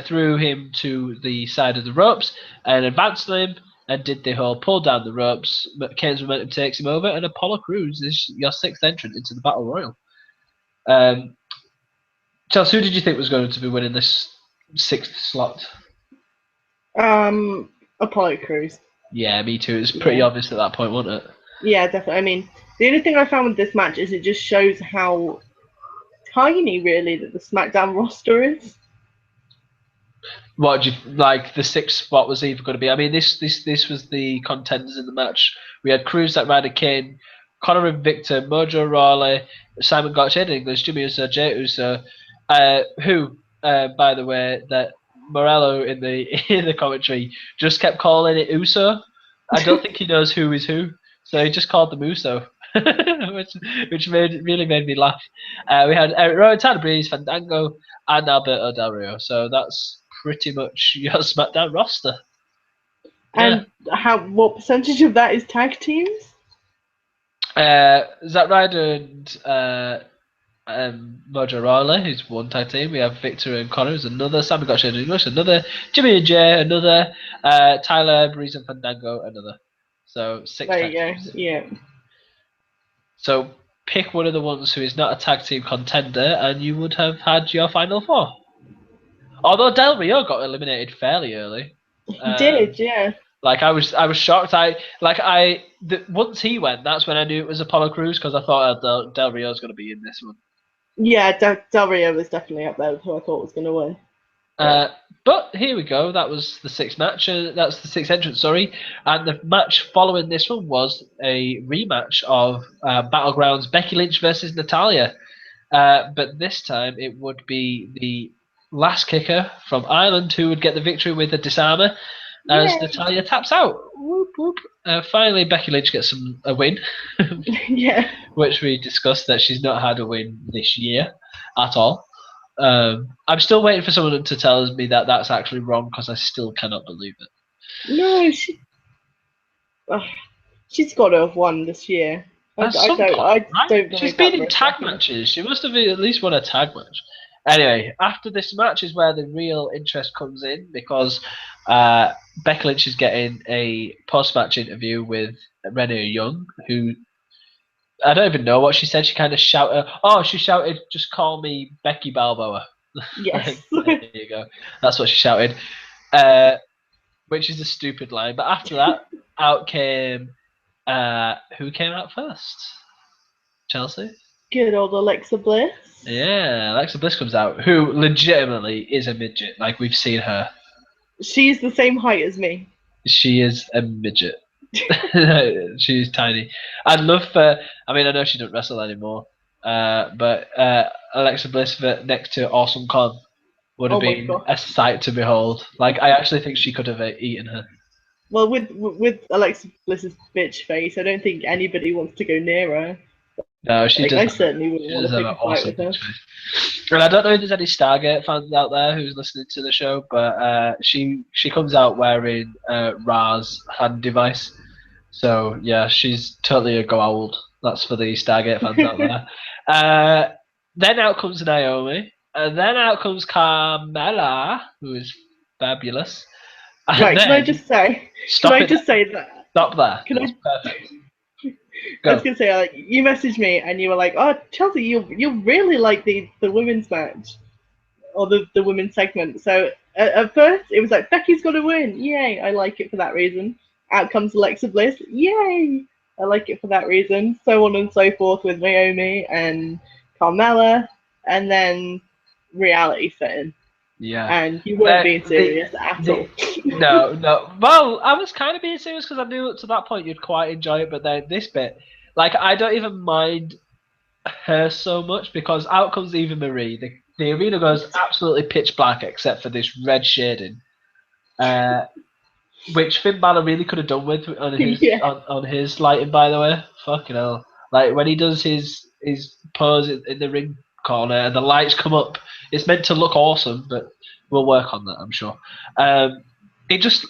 threw him to the side of the ropes and advanced him and did the whole pull down the ropes. But Kane's momentum takes him over, and Apollo Crews is your sixth entrant into the Battle Royal. Chelsea, who did you think was going to be winning this sixth slot? Apollo Crews. Yeah, me too. It was pretty obvious at that point, wasn't it? Yeah, definitely. I mean, the only thing I found with this match is it just shows how tiny, really, that the SmackDown roster is. What do you like? The sixth spot was either going to be. I mean, this was the contenders in the match. We had Cruz, Zack Ryder, Kane, Connor and Victor, Mojo Rawley, Simon Gotch, Ed English, Jimmy Uso, Jey Uso, who, by the way, that Morello in the in the commentary just kept calling it Uso. I don't think he knows who is who, so he just called them Uso, which really made me laugh. We had Eric Rowan, Tyler Breeze, Fandango, and Alberto Del Rio. So that's pretty much your SmackDown roster. And what percentage of that is tag teams? Zack Ryder and Mojo Rawley, who's one tag team. We have Victor and Connor, who's another. Sammy Gotch and English, another. Jimmy and Jay, another. Tyler, Breeze, and Fandango, another. So six There tag you go. teams. Yeah. So pick one of the ones who is not a tag team contender, and you would have had your final four. Although Del Rio got eliminated fairly early. He did, yeah. Like I was shocked. Once he went, that's when I knew it was Apollo Crews because I thought Del Rio's going to be in this one. Yeah, Del Rio was definitely up there with who I thought was going to win. But here we go. That was the sixth match. That's the sixth entrance. Sorry, and the match following this one was a rematch of Battlegrounds Becky Lynch versus Natalya. But this time it would be the last kicker from Ireland who would get the victory with a disarmer. As Natalya taps out. Whoop, whoop. Finally, Becky Lynch gets a win. Yeah. Which we discussed that she's not had a win this year at all. I'm still waiting for someone to tell me that that's actually wrong because I still cannot believe it. No, she's got to have won this year. I don't. She's been in tag matches. She must have at least won a tag match. Anyway, after this match is where the real interest comes in because Becky Lynch is getting a post-match interview with Renee Young, who I don't even know what she said. She kind of shouted. Oh, she shouted, "Just call me Becky Balboa." Yes. There you go. That's what she shouted, which is a stupid line. But after that, out came who came out first? Chelsea. Good old Alexa Bliss. Yeah, Alexa Bliss comes out, who legitimately is a midget. Like we've seen her. She's the same height as me. She is a midget. She's tiny. I'd love for. I mean, I know she doesn't wrestle anymore. But Alexa Bliss next to Awesome Kong would have been a sight to behold. Like I actually think she could have eaten her. Well, with Alexa Bliss's bitch face, I don't think anybody wants to go near her. No, she does. I certainly wouldn't want to pick a fight with her. And I don't know if there's any Stargate fans out there who's listening to the show, but she comes out wearing Ra's hand device. So yeah, she's totally a go old. That's for the Stargate fans out there. Then out comes Naomi, and then out comes Carmella, who is fabulous. And right, can I just say? That? Stop there. That's perfect. I was gonna say, like, you messaged me and you were like, "Oh, Chelsea, you really like the women's match, or the women's segment." So at first it was like Becky's gonna win, yay! I like it for that reason. Out comes Alexa Bliss, yay! I like it for that reason. So on and so forth with Naomi and Carmella, and then reality set in. Yeah. And you weren't being serious at all. No. Well, I was kind of being serious because I knew up to that point you'd quite enjoy it, but then this bit, like, I don't even mind her so much because out comes Eva Marie. The arena goes absolutely pitch black except for this red shading, which Finn Balor really could have done with on his on his lighting. By the way, fucking hell! Like when he does his his pose in the ring corner and the lights come up. It's meant to look awesome, but we'll work on that, I'm sure. It just,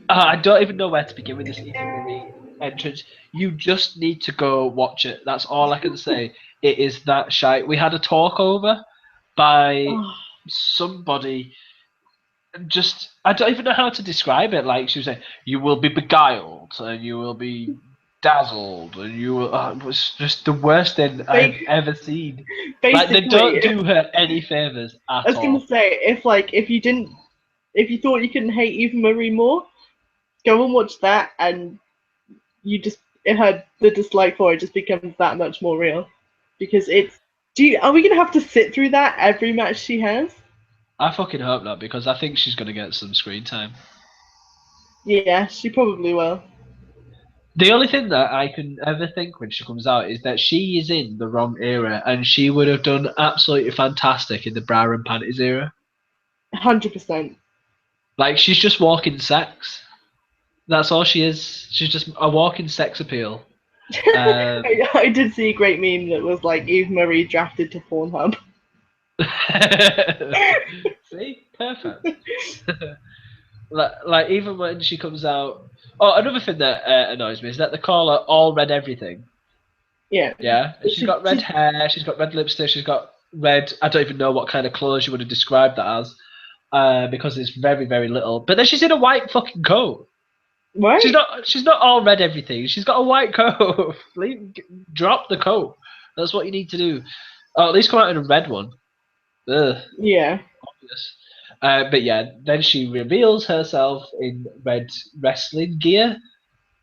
I don't even know where to begin with this Eva Marie entrance. You just need to go watch it. That's all I can say. It is that shite. We had a talkover by somebody. Just, I don't even know how to describe it. Like she was saying, you will be beguiled and you will be dazzled and you will. It was just the worst thing I've ever seen. Like they don't do her any favors at all. I was gonna say, if you thought you couldn't hate Eva Marie more, go and watch that, and the dislike for it just becomes that much more real, because are we gonna have to sit through that every match she has? I fucking hope not, because I think she's gonna get some screen time. Yeah, she probably will. The only thing that I can ever think when she comes out is that she is in the wrong era, and she would have done absolutely fantastic in the bra and panties era. 100%. Like, she's just walking sex. That's all she is. She's just a walking sex appeal. I did see a great meme that was like Eva Marie drafted to Pornhub. See? Perfect. like, even when she comes out... Oh, another thing that annoys me is that they call her All Red Everything. Yeah. Yeah? And she's got red hair, she's got red lipstick, she's got red... I don't even know what kind of clothes you would have described that as. Because it's very, very little. But then she's in a white fucking coat. What? She's not all red everything. She's got a white coat. Drop the coat. That's what you need to do. Oh, at least come out in a red one. Ugh. Yeah. Obvious. But yeah, then she reveals herself in red wrestling gear.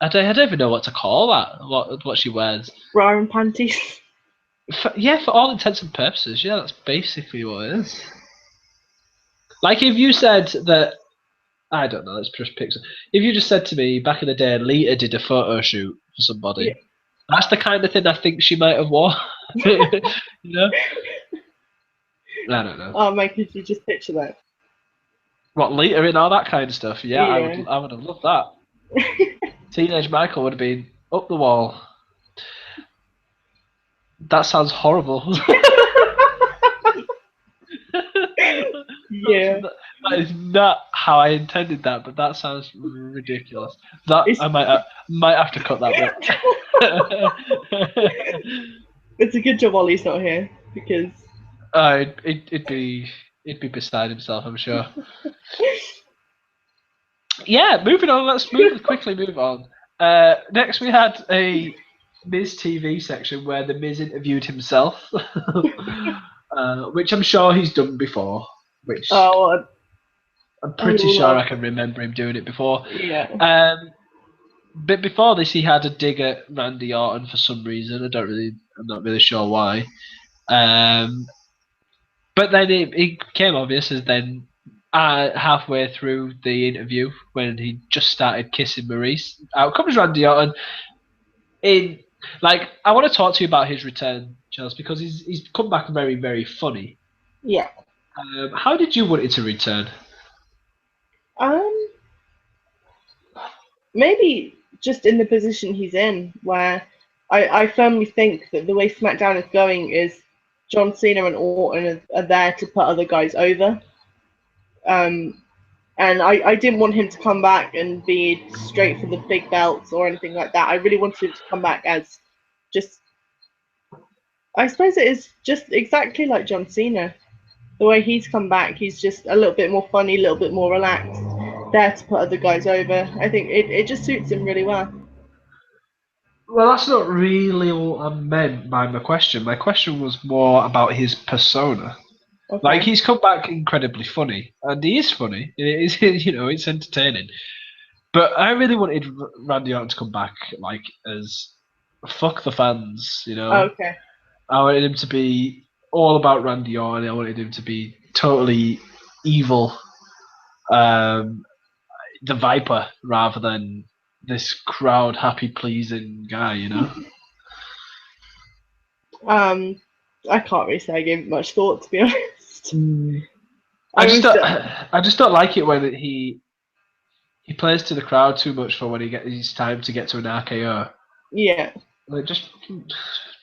I don't even know what to call that. What she wears. Bra and panties. For all intents and purposes, yeah, that's basically what it is. Like if you said that, I don't know, let's just pick some. If you just said to me back in the day, Lita did a photo shoot for somebody, yeah. That's the kind of thing I think she might have worn. You know? I don't know. Oh, man, could you just picture that? What, Lita in all that kind of stuff? Yeah. I would have loved that. Teenage Michael would have been up the wall. That sounds horrible. Yeah. That is not how I intended that, but that sounds ridiculous. I might have to cut that bit. It's a good job Ollie's not here, because it'd be beside himself, I'm sure. Yeah, moving on. Let's quickly move on. Next, we had a Miz TV section where the Miz interviewed himself, which I'm sure he's done before. I'm pretty sure I can remember him doing it before. Yeah. But before this, he had a dig at Randy Orton for some reason. I'm not really sure why. But then it became obvious as then halfway through the interview, when he just started kissing Maurice, out comes Randy Orton. I want to talk to you about his return, Charles, because he's come back very, very funny. Yeah. How did you want it to return? Maybe just in the position he's in, where I firmly think that the way Smackdown is going is John Cena and Orton are there to put other guys over. And I didn't want him to come back and be straight for the big belts or anything like that. I really wanted him to come back as just, I suppose it is just exactly like John Cena. The way he's come back, he's just a little bit more funny, a little bit more relaxed, there to put other guys over. I think it just suits him really well. Well, that's not really what I meant by my question. My question was more about his persona. Okay. Like, he's come back incredibly funny, and he is funny. It is, it's entertaining. But I really wanted Randy Orton to come back, like, as fuck the fans, Okay. I wanted him to be all about Randy Orton. I wanted him to be totally evil, the Viper, rather than this crowd happy pleasing guy, I can't really say I gave it much thought, to be honest. I just don't like it when he plays to the crowd too much for when he gets his time to get to an RKO. Yeah. Like, just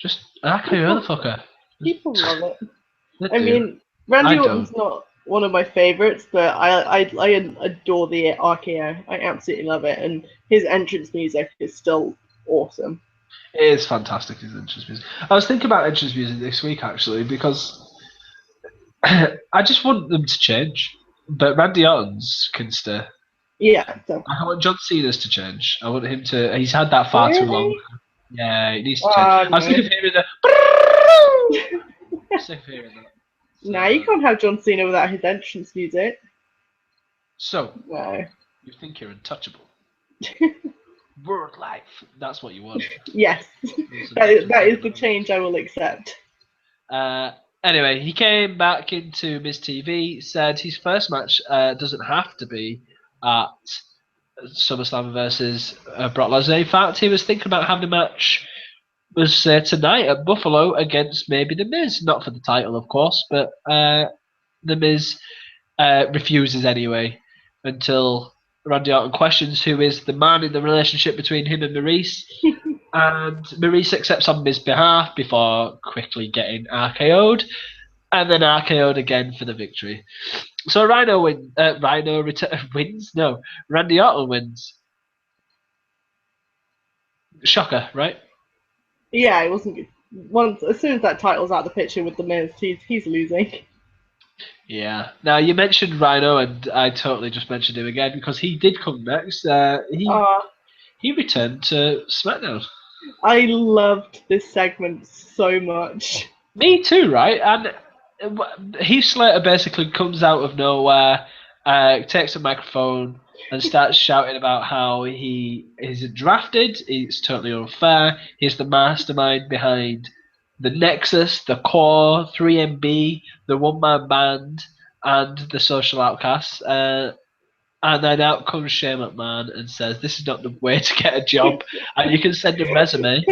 Just RKO the fucker. People love it. They I do. mean, Randy I Orton's don't. not one of my favorites, but I adore the RKO. I absolutely love it, and his entrance music is still awesome. It is fantastic, his entrance music. I was thinking about entrance music this week actually because I just want them to change, but Randy Orton's can stay. Yeah. So I want John Cena's to change. I want him to. He's had that far too long. really, Yeah, it needs to change. oh I'm sick no, of hearing the. Sick of hearing that. no, you So, can't have John Cena without his entrance music. so No. you think you're untouchable? Word life. That's what you want. Yes, that is the change I will accept. Anyway, he came back into Miz TV, said his first match doesn't have to be at SummerSlam versus Brock Lesnar. In fact, he was thinking about having a match tonight at Buffalo against maybe The Miz. Not for the title, of course, but The Miz refuses anyway until Randy Orton questions who is the man in the relationship between him and Maurice. And Maurice accepts on Miz's behalf before quickly getting RKO'd, and then RKO'd again for the victory. So Rhino wins. Wins? No, Randy Orton wins. Shocker, right? Yeah, it wasn't good. Once as soon as that title's out of the picture with the Miz, he's losing. Yeah. Now you mentioned Rhino, and I totally just mentioned him again because he did come next. Uh, He returned to SmackDown. I loved this segment so much. Me too, right? And Heath Slater basically comes out of nowhere, takes a microphone, and starts shouting about how he is drafted. It's totally unfair. He's the mastermind behind the Nexus, the Core, 3MB, the One Man Band, and the Social Outcasts. And then out comes Shane McMahon and says, "This is not the way to get a job, and you can send a resume."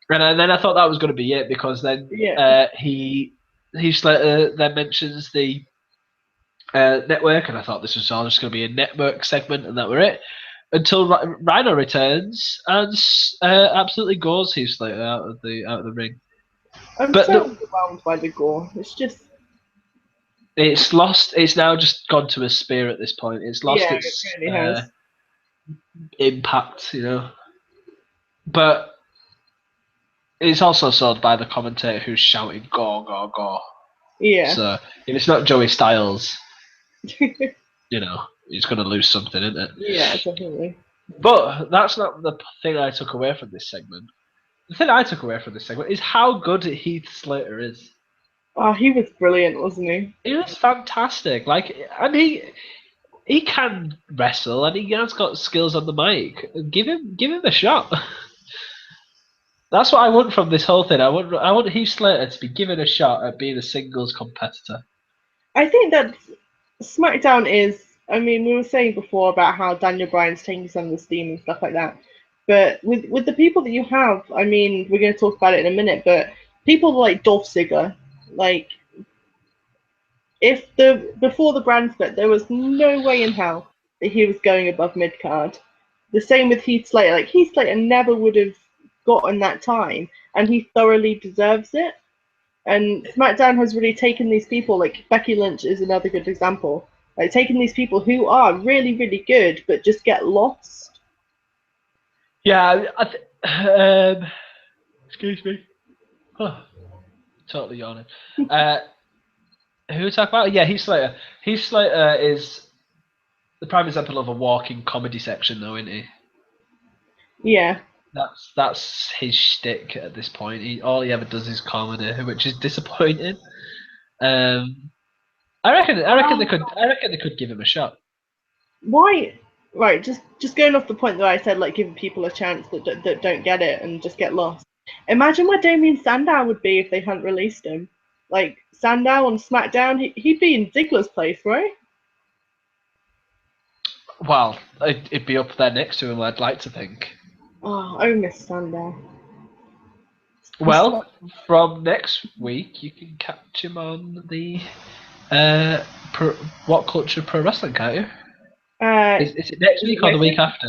And then I thought that was going to be it because then Yeah. he then mentions the network, and I thought this was all just going to be a network segment, and that were it. Until Rhino returns and absolutely gores Heath Slater out of the ring. I'm But so overwhelmed by the gore. It's just it's lost. It's now just gone to a spear at this point. It's lost yeah, it its really has. impact, But it's also sold by the commentator who's shouting "Gore, gore, gore." Yeah. So if it's not Joey Styles, he's going to lose something, isn't it? Yeah, definitely. But that's not the thing I took away from this segment. The thing I took away from this segment is how good Heath Slater is. Oh, he was brilliant, wasn't he? He was fantastic. And he can wrestle, and he has got skills on the mic. Give him a shot. That's what I want from this whole thing. I want Heath Slater to be given a shot at being a singles competitor. I think that SmackDown is. I mean, we were saying before about how Daniel Bryan's taking some of the steam and stuff like that. But with the people that you have, I mean, we're going to talk about it in a minute. But people like Dolph Ziggler, like if before the brand split, there was no way in hell that he was going above mid card. The same with Heath Slater. Like Heath Slater never would have gotten that time, and he thoroughly deserves it. And SmackDown has really taken these people, like Becky Lynch is another good example, like taking these people who are really, really good, but just get lost. Yeah, excuse me. Oh, totally yawning. Who are we talking about? Yeah, Heath Slater. Heath Slater is the prime example of a walking comedy section, though, isn't he? Yeah. That's his shtick at this point. All he ever does is comedy, which is disappointing. I reckon they could give him a shot. Why? Right. Just going off the point that I said, like giving people a chance that don't get it and just get lost. Imagine where Damien Sandow would be if they hadn't released him. Like Sandow on SmackDown, he'd be in Ziggler's place, right? Well, it'd be up there next to him. I'd like to think. Oh, I miss Sandow. Well, from next week, you can catch him on the What Culture Pro Wrestling, can't you? Is it next week or the week after?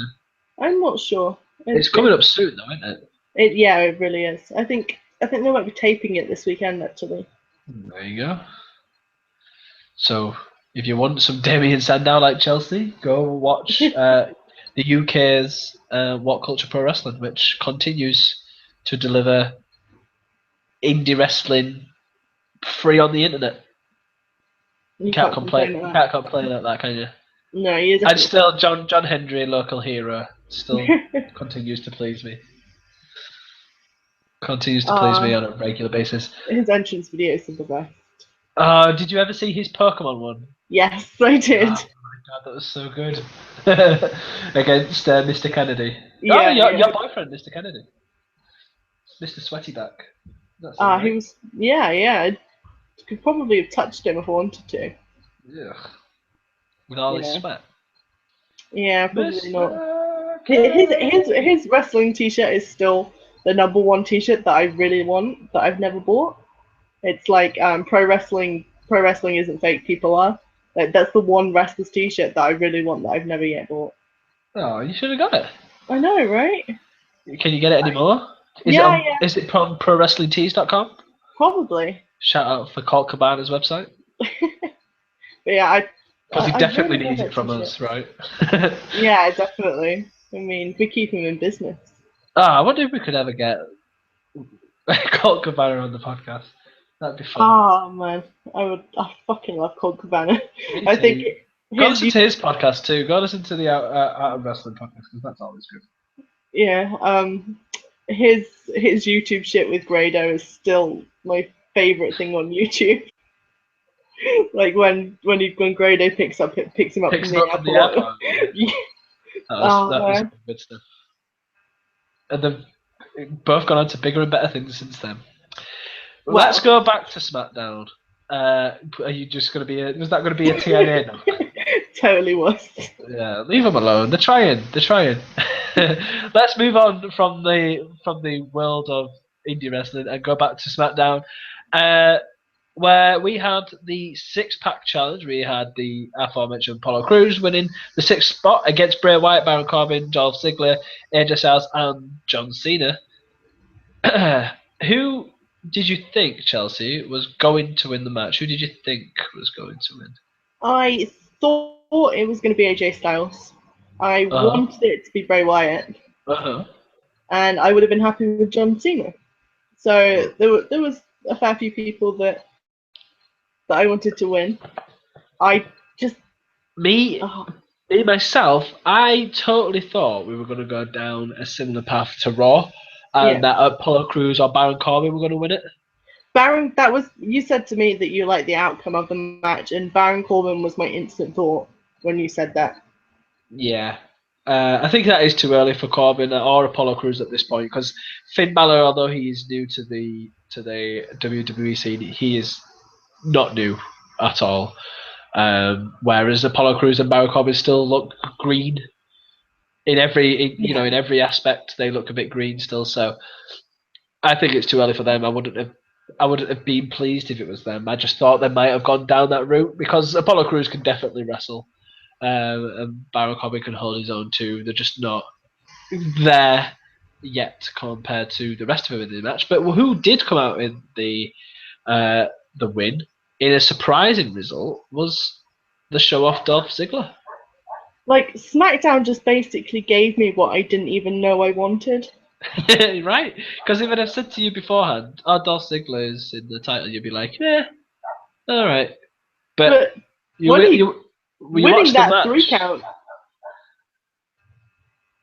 I'm not sure. It's coming up soon, though, isn't it? Yeah, it really is. I think I think they might be taping it this weekend, actually. There you go. So if you want some Damien Sandow like Chelsea, go watch the UK's What Culture Pro Wrestling, which continues to deliver indie wrestling free on the internet. You Can't can't complain complain. at You that. can't complain at that, can you? No, you're And definitely still, John Hendry, local hero, still continues to please me. Continues to please me uh, on a regular basis. his entrance videos are the best. Did you ever see his Pokemon one? Yes, I Oh did. my god, that was so good. Against Mr. Kennedy. Oh, Yeah, your yeah. boyfriend, Mr. Kennedy. Mr. Sweatyback. That's him, He right? was. Yeah, yeah. I could probably have touched him if I wanted to. Yeah. With all You his know. sweat. Yeah, probably not. Mr. His wrestling T-shirt is still the number one T-shirt that I really want that I've never bought. It's like pro wrestling. Pro wrestling isn't fake. People are. Like, that's the one wrestler's T-shirt that I really want that I've never yet bought. Oh, you should have got it. I know, right? Can you get it anymore? Yeah, yeah, Is it from ProWrestlingTees.com? probably. Shout out for Colt Cabana's website. But yeah, Because he I definitely really love needs it that from T-shirt. us, right? Yeah, definitely. I mean, we keep him in business. I wonder if we could ever get Colt Cabana on the podcast. That'd be fun. Oh man, I fucking love Colt Cabana. Me I think too. Go his listen to his podcast too. Go listen to the Out of Wrestling podcast because that's always good. yeah, his YouTube shit with Grado is still my favorite thing on YouTube. Like when Grado picks him up Picks from him the up from the airport. airport. Yeah. Yeah. That Oh was man. good stuff. And they've both gone on to bigger and better things since then. Let's Well, go back to SmackDown. Are you just going to be was that going to be a TNA now? totally was. Yeah, leave them alone. They're trying. They're trying. Let's move on from the world of indie wrestling and go back to SmackDown, where we had the six-pack challenge. We had the aforementioned Apollo Crews winning the sixth spot against Bray Wyatt, Baron Corbin, Dolph Ziggler, AJ Styles, and John Cena. Who did you think, Chelsea, was going to win the match? Who did you think was going to win? I thought it was going to be AJ Styles. I Uh wanted it to be Bray Wyatt, huh. and I would have been happy with John Cena. So there was a fair few people that I wanted to win. I just Me, oh, me myself, I totally thought we were going to go down a similar path to Raw, yeah. and that Apollo Crews or Baron Corbin were going to win it. Baron, that was you said to me that you liked the outcome of the match, and Baron Corbin was my instant thought when you said that. Yeah. I think that is too early for Corbin or Apollo Crews at this point because Finn Balor, although he is new to the WWE scene, he is not new at all. Whereas Apollo Crews and Baron Corbin still look green in Yeah. in every aspect. They look a bit green still. So I think it's too early for them. I wouldn't have been pleased if it was them. I just thought they might have gone down that route because Apollo Crews can definitely wrestle. And Baron Corbin can hold his own too. They're just not there yet compared to the rest of them in the match. But who did come out in the win in a surprising result was the show off Dolph Ziggler. Like SmackDown just basically gave me what I didn't even know I wanted. Right? Because if I'd have said to you beforehand, "Oh, Dolph Ziggler is in the title," you'd be like, "Yeah, all right." But But you when he you you winning watched the that three match. count,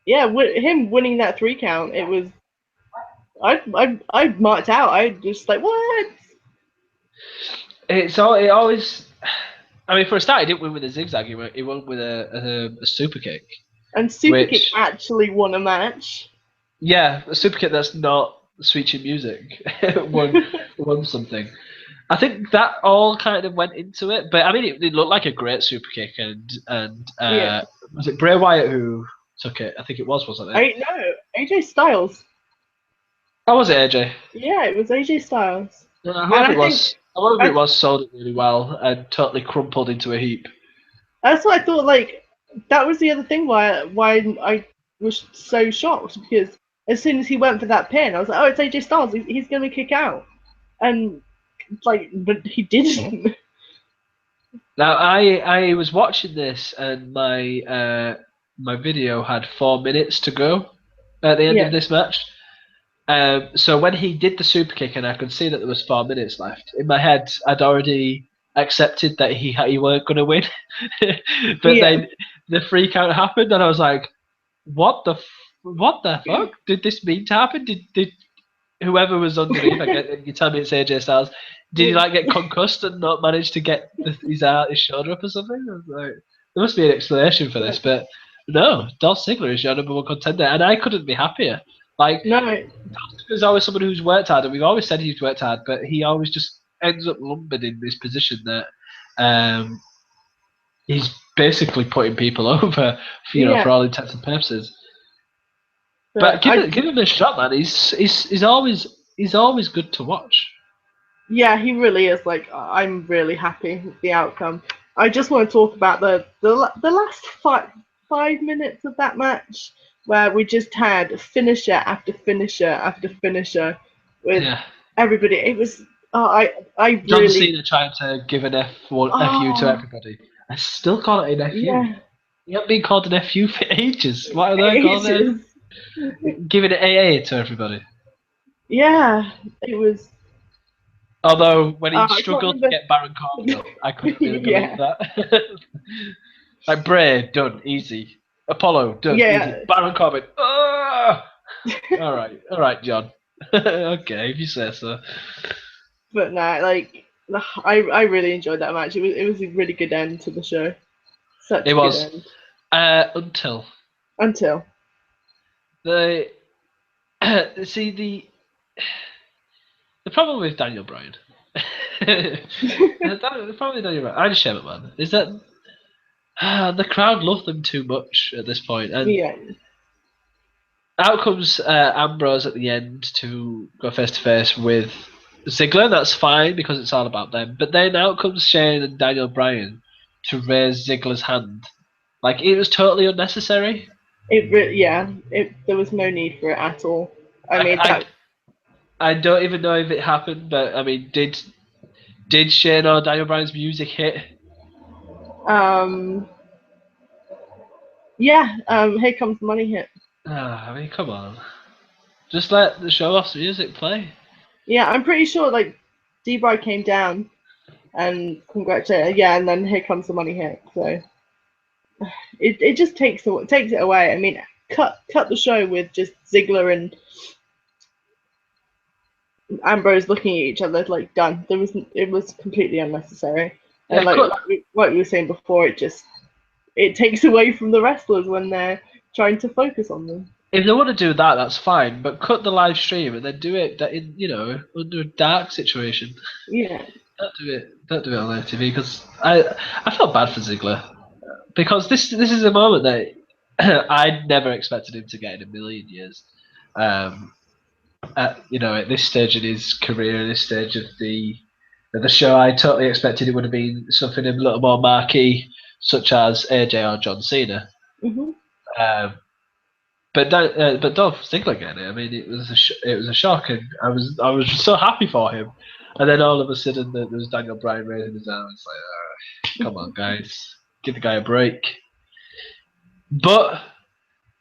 yeah, him winning that three count, it was I marked out. I just like what? It always. I mean, for a start, he didn't win with a zigzag. He won with a super kick, And Superkick which actually won a match. yeah, a super kick that's not switching music won something. I think that all kind of went into it, but I mean, it looked like a great super kick, and Yeah. was it Bray Wyatt who took it? I think it was, wasn't it? I no AJ Styles. Oh, was it AJ? Yeah, it was AJ Styles. Yeah, And whoever it was, sold it really well and totally crumpled into a heap. that's what I thought. Like that was the other thing why I was so shocked because as soon as he went for that pin, I was like, oh, it's AJ Styles. He's going to kick out, and like, but he didn't. Now I was watching this and my video had 4 minutes to go at the end of Yeah, this match. So when he did the super kick and I could see that there was 4 minutes left, in my head I'd already accepted that he weren't going to win. But yeah, then the freak out happened and I was like, what the fuck did this mean to happen? Did whoever was underneath, I get you tell me it's AJ Styles, did he like get concussed and not manage to get his shoulder up or something? I was like, there must be an explanation for this, but no, Dolph Ziggler is your number one contender, and I couldn't be happier. Like, no, there's always someone who's worked hard, and we've always said he's worked hard, but he always just ends up lumbered in this position that he's basically putting people over, yeah. for all intents and purposes. But But give him a shot, man. He's always good to watch. yeah, he really is. Like, I'm really happy with the outcome. I just want to talk about the last 5 minutes of that match where we just had finisher after finisher after finisher with Yeah. everybody. It was I John really Cena trying to give an FU to oh everybody. I still call it an FU. yeah, You haven't been called an FU for ages. What are they calling ages. it? Giving it AA to everybody. Yeah, it was. Although when he I can't struggled to remember. get Baron Corbin up, I couldn't really believe Yeah, that. Like Bray, done, easy. Apollo, done, easy. yeah, Baron Corbin, all right, John. Okay, if you say so. but no, like I really enjoyed that match. It was a really good end to the show. Such It a good was end until until the see the problem with Daniel Bryan. The problem with Daniel Bryan and Shane McMahon is that the crowd love them too much at this point, and yeah. out comes Ambrose at the end to go face to face with Ziggler. That's fine because it's all about them. But then out comes Shane and Daniel Bryan to raise Ziggler's hand. Like it was totally unnecessary. There was no need for it at all. I mean I, that I don't even know if it happened, but I mean, did Shane or Daniel Bryan's music hit? um yeah, here comes the money hit. I mean, come on, just let the show off's music play. Yeah, I'm pretty sure like D-Bry came down and congratulated, yeah, and then here comes the money hit. So it just takes it away. I mean, cut the show with just Ziggler and Ambrose looking at each other like done. It was completely unnecessary. Yeah, And like cut. what you were saying before, it takes away from the wrestlers when they're trying to focus on them. If they want to do that, that's fine. But cut the live stream and then do it in under a dark situation. Yeah. Don't do it. Don't do it on live TV because I felt bad for Ziggler because this is a moment that I never expected him to get in a million years. At this stage in his career, this stage of the show, I totally expected it would have been something a little more marquee, such as AJ or John Cena. Hmm. Um, but Dolph Ziggler getting it. I mean, it was a shock, and I was just so happy for him. And then all of a sudden, there was Daniel Bryan raising his arm. It's like, come on, guys, give the guy a break. But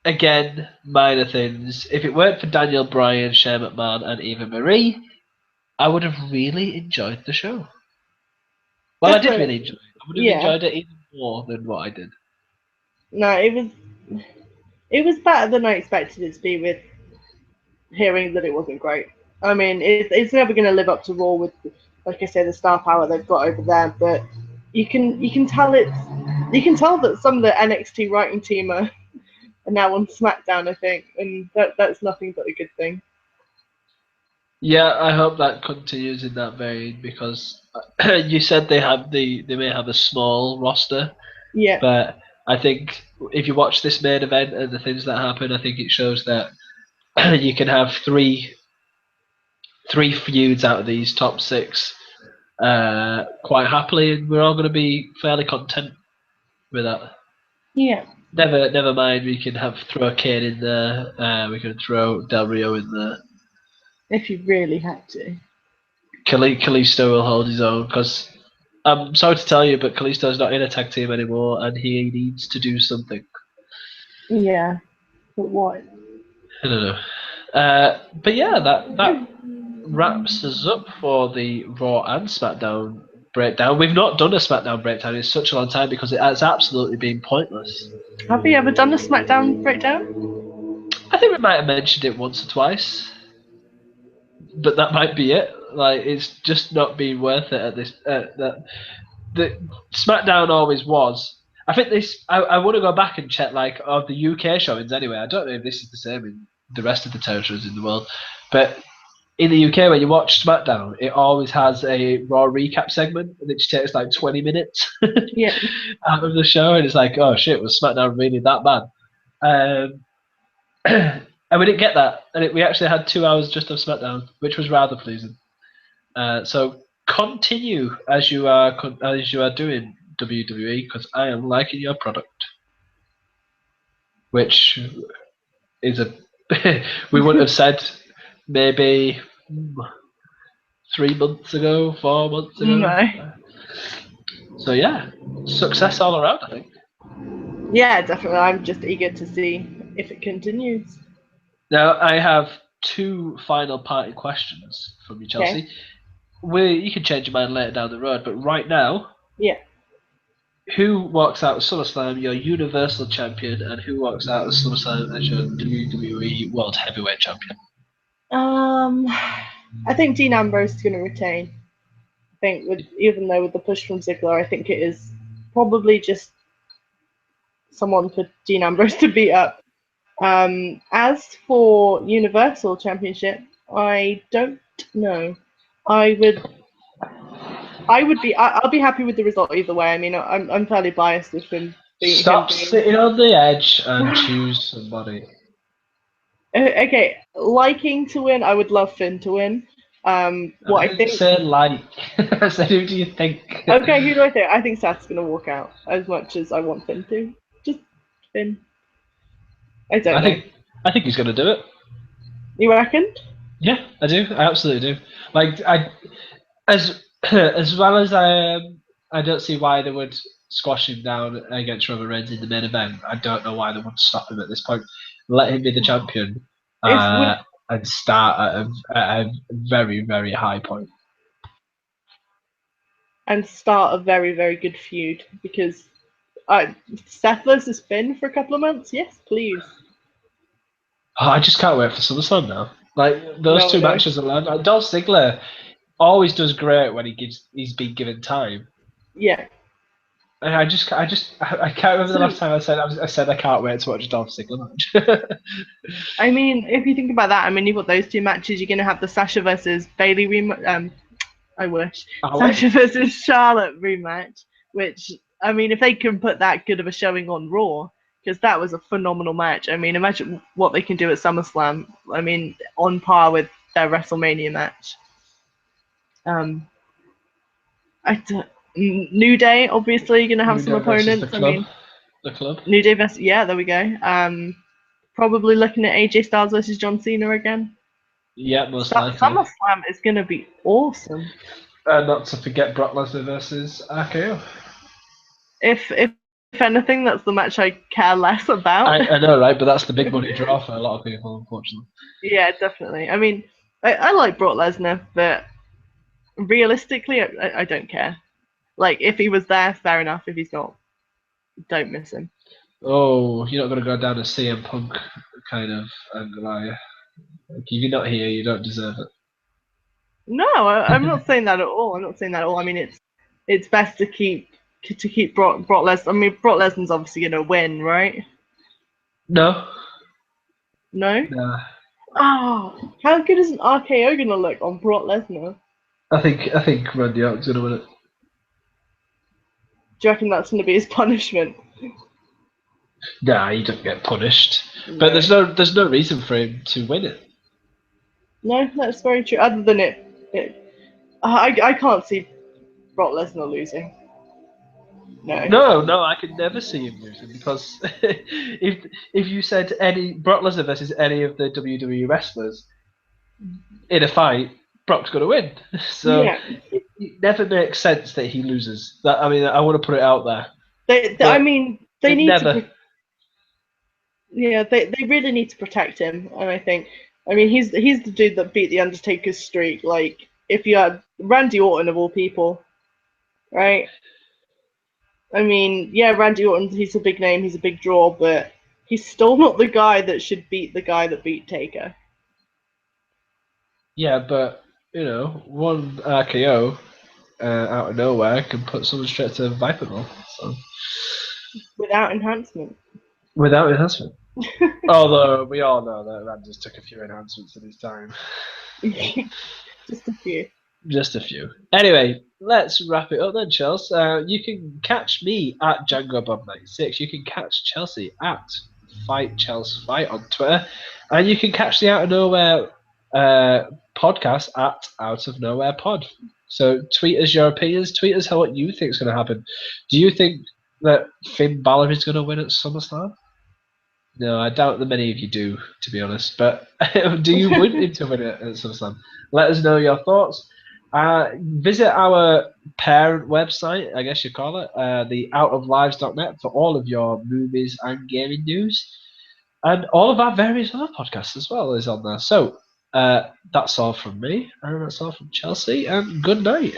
again, minor things. If it weren't for Daniel Bryan, Shane McMahon, and Eva Marie, I would have really enjoyed the show. Well, I did really Definitely. enjoy it. I would have Yeah. enjoyed it even more than what I did. No, it was better than I expected it to be with hearing that it wasn't great. I mean, it's never going to live up to Raw with, like I say, the star power they've got over there. But you can tell that some of the NXT writing team are now on Smackdown, I think, and that's nothing but a good thing. Yeah, I hope that continues in that vein because you said they may have a small roster, Yeah, but I think if you watch this main event and the things that happen, I think it shows that you can have three feuds out of these top six quite happily, and we're all going to be fairly content with that. yeah. Never mind. We can throw Kane in there. We can throw Del Rio in there. If you really had to. Kalisto will hold his own because I'm sorry to tell you, but Kalisto's not in a tag team anymore, and he needs to do something. Yeah, but what? I don't know. But yeah, that wraps us up for the Raw and SmackDown breakdown. We've not done a SmackDown breakdown in such a long time because it has absolutely been pointless. Have you ever done a SmackDown breakdown? I think we might have mentioned it once or twice, but that might be it. Like, it's just not been worth it at this. The SmackDown always was. I think this. I want to go back and check like of the UK showings anyway. I don't know if this is the same in the rest of the territories in the world, but in the UK when you watch SmackDown, it always has a Raw recap segment, and it just takes like 20 minutes Yeah. out of the show, and it's like, oh shit, was SmackDown really that bad? And we didn't get that, and we actually had 2 hours just of SmackDown, which was rather pleasing. So continue as you are doing WWE, because I am liking your product, which is a we wouldn't have said maybe 3 months ago, 4 months ago. No. So yeah, success all around, I think. Yeah, definitely. I'm just eager to see if it continues. Now I have two final party questions from you, Okay. Chelsea. You can change your mind later down the road, but right now, Yeah. who walks out of SummerSlam your Universal Champion, and who walks out of SummerSlam as your WWE World Heavyweight Champion? I think Dean Ambrose is going to retain. I think even though with the push from Ziggler, I think it is probably just someone for Dean Ambrose to beat up. As for Universal Championship, I don't know. I would. I'll be happy with the result either way. I mean, I'm fairly biased with him being Stop sitting on the edge and choose somebody. Okay, liking to win. I would love Finn to win. What I I didn't think. say like. I said, who do you think? Okay, who do I think? I think Seth's gonna walk out as much as I want Finn to. Just Finn. I don't I know. think I think he's going to do it. You reckon? Yeah, I do. I absolutely do. Like as as well as I don't see why they would squash him down against Roman Reigns in the main event. I don't know why they would stop him at this point. Let him be the champion If with and start at a very very high point. and start a very very good feud because Seth versus Finn for a couple of months. Yes, please. Oh, I just can't wait for SummerSlam now. Like those No, two no. matches alone. Like, Dolph Ziggler always does great when he's been given time. Yeah. And I can't remember the So last time I said I can't wait to watch a Dolph Ziggler match. I mean, if you think about that, I mean, you've got those two matches. You're gonna have the Sasha versus Bailey rematch. I wish Alex? Sasha versus Charlotte rematch. Which I mean, if they can put that good of a showing on Raw, because that was a phenomenal match. I mean, imagine what they can do at SummerSlam. I mean, on par with their WrestleMania match. Um, New Day obviously going to have New some Day versus the opponents. I club. mean, The club. New Day versus there we go. Probably looking at AJ Styles versus John Cena again. Yeah, most likely. SummerSlam is going to be awesome. Not to forget Brock Lesnar versus RKO. If anything, that's the match I care less about. I know, right? But that's the big money draw for a lot of people, unfortunately. Yeah, definitely. I mean, I like Brock Lesnar, but realistically, I don't care. Like, if he was there, fair enough. If he's not, don't miss him. Oh, you're not going to go down a CM Punk kind of angle, are you? Like, if you're not here, you don't deserve it. No, I'm not saying that at all. I'm not saying that at all. I mean, it's best to keep Brock Lesnar. I mean, Brock Lesnar's obviously going to win, right? No. No. Nah. Oh, how good is an RKO going to look on Brock Lesnar? I think Randy Orton's going to win it. Do you reckon that's going to be his punishment? Nah, he doesn't get punished. No. But there's no reason for him to win it. No, that's very true. Other than I can't see Brock Lesnar losing. No, I could never see him losing because if you said any Brock Lesnar versus any of the WWE wrestlers in a fight, Brock's going to win. So Yeah. it never makes sense that he loses. That I mean, I want to put it out there, I but mean, they it need to. never. Yeah, they really need to protect him, and I think. I mean, he's the dude that beat the Undertaker's streak. Like, if you had Randy Orton of all people, right? I mean, yeah, Randy Orton, he's a big name, he's a big draw, but he's still not the guy that should beat the guy that beat Taker. Yeah, but one RKO out of nowhere can put someone straight to Viper Roll. So Without enhancement. without enhancement. Although we all know that Randy's took a few enhancements in his time. Just a few. Just a few. Anyway, let's wrap it up then, Chelsea. You can catch me at DjangoBob96. You can catch Chelsea at FightChelseaFight on Twitter. And you can catch the Out of Nowhere podcast at Out of Nowhere Pod. So tweet us your opinions. Tweet us what you think is going to happen. Do you think that Finn Balor is going to win at SummerSlam? No, I doubt that many of you do, to be honest. But do you want him to win it at SummerSlam? Let us know your thoughts. Visit our parent website, I guess you call it, the outoflives.net for all of your movies and gaming news. And all of our various other podcasts as well is on there. So that's all from me, and that's all from Chelsea, and good night.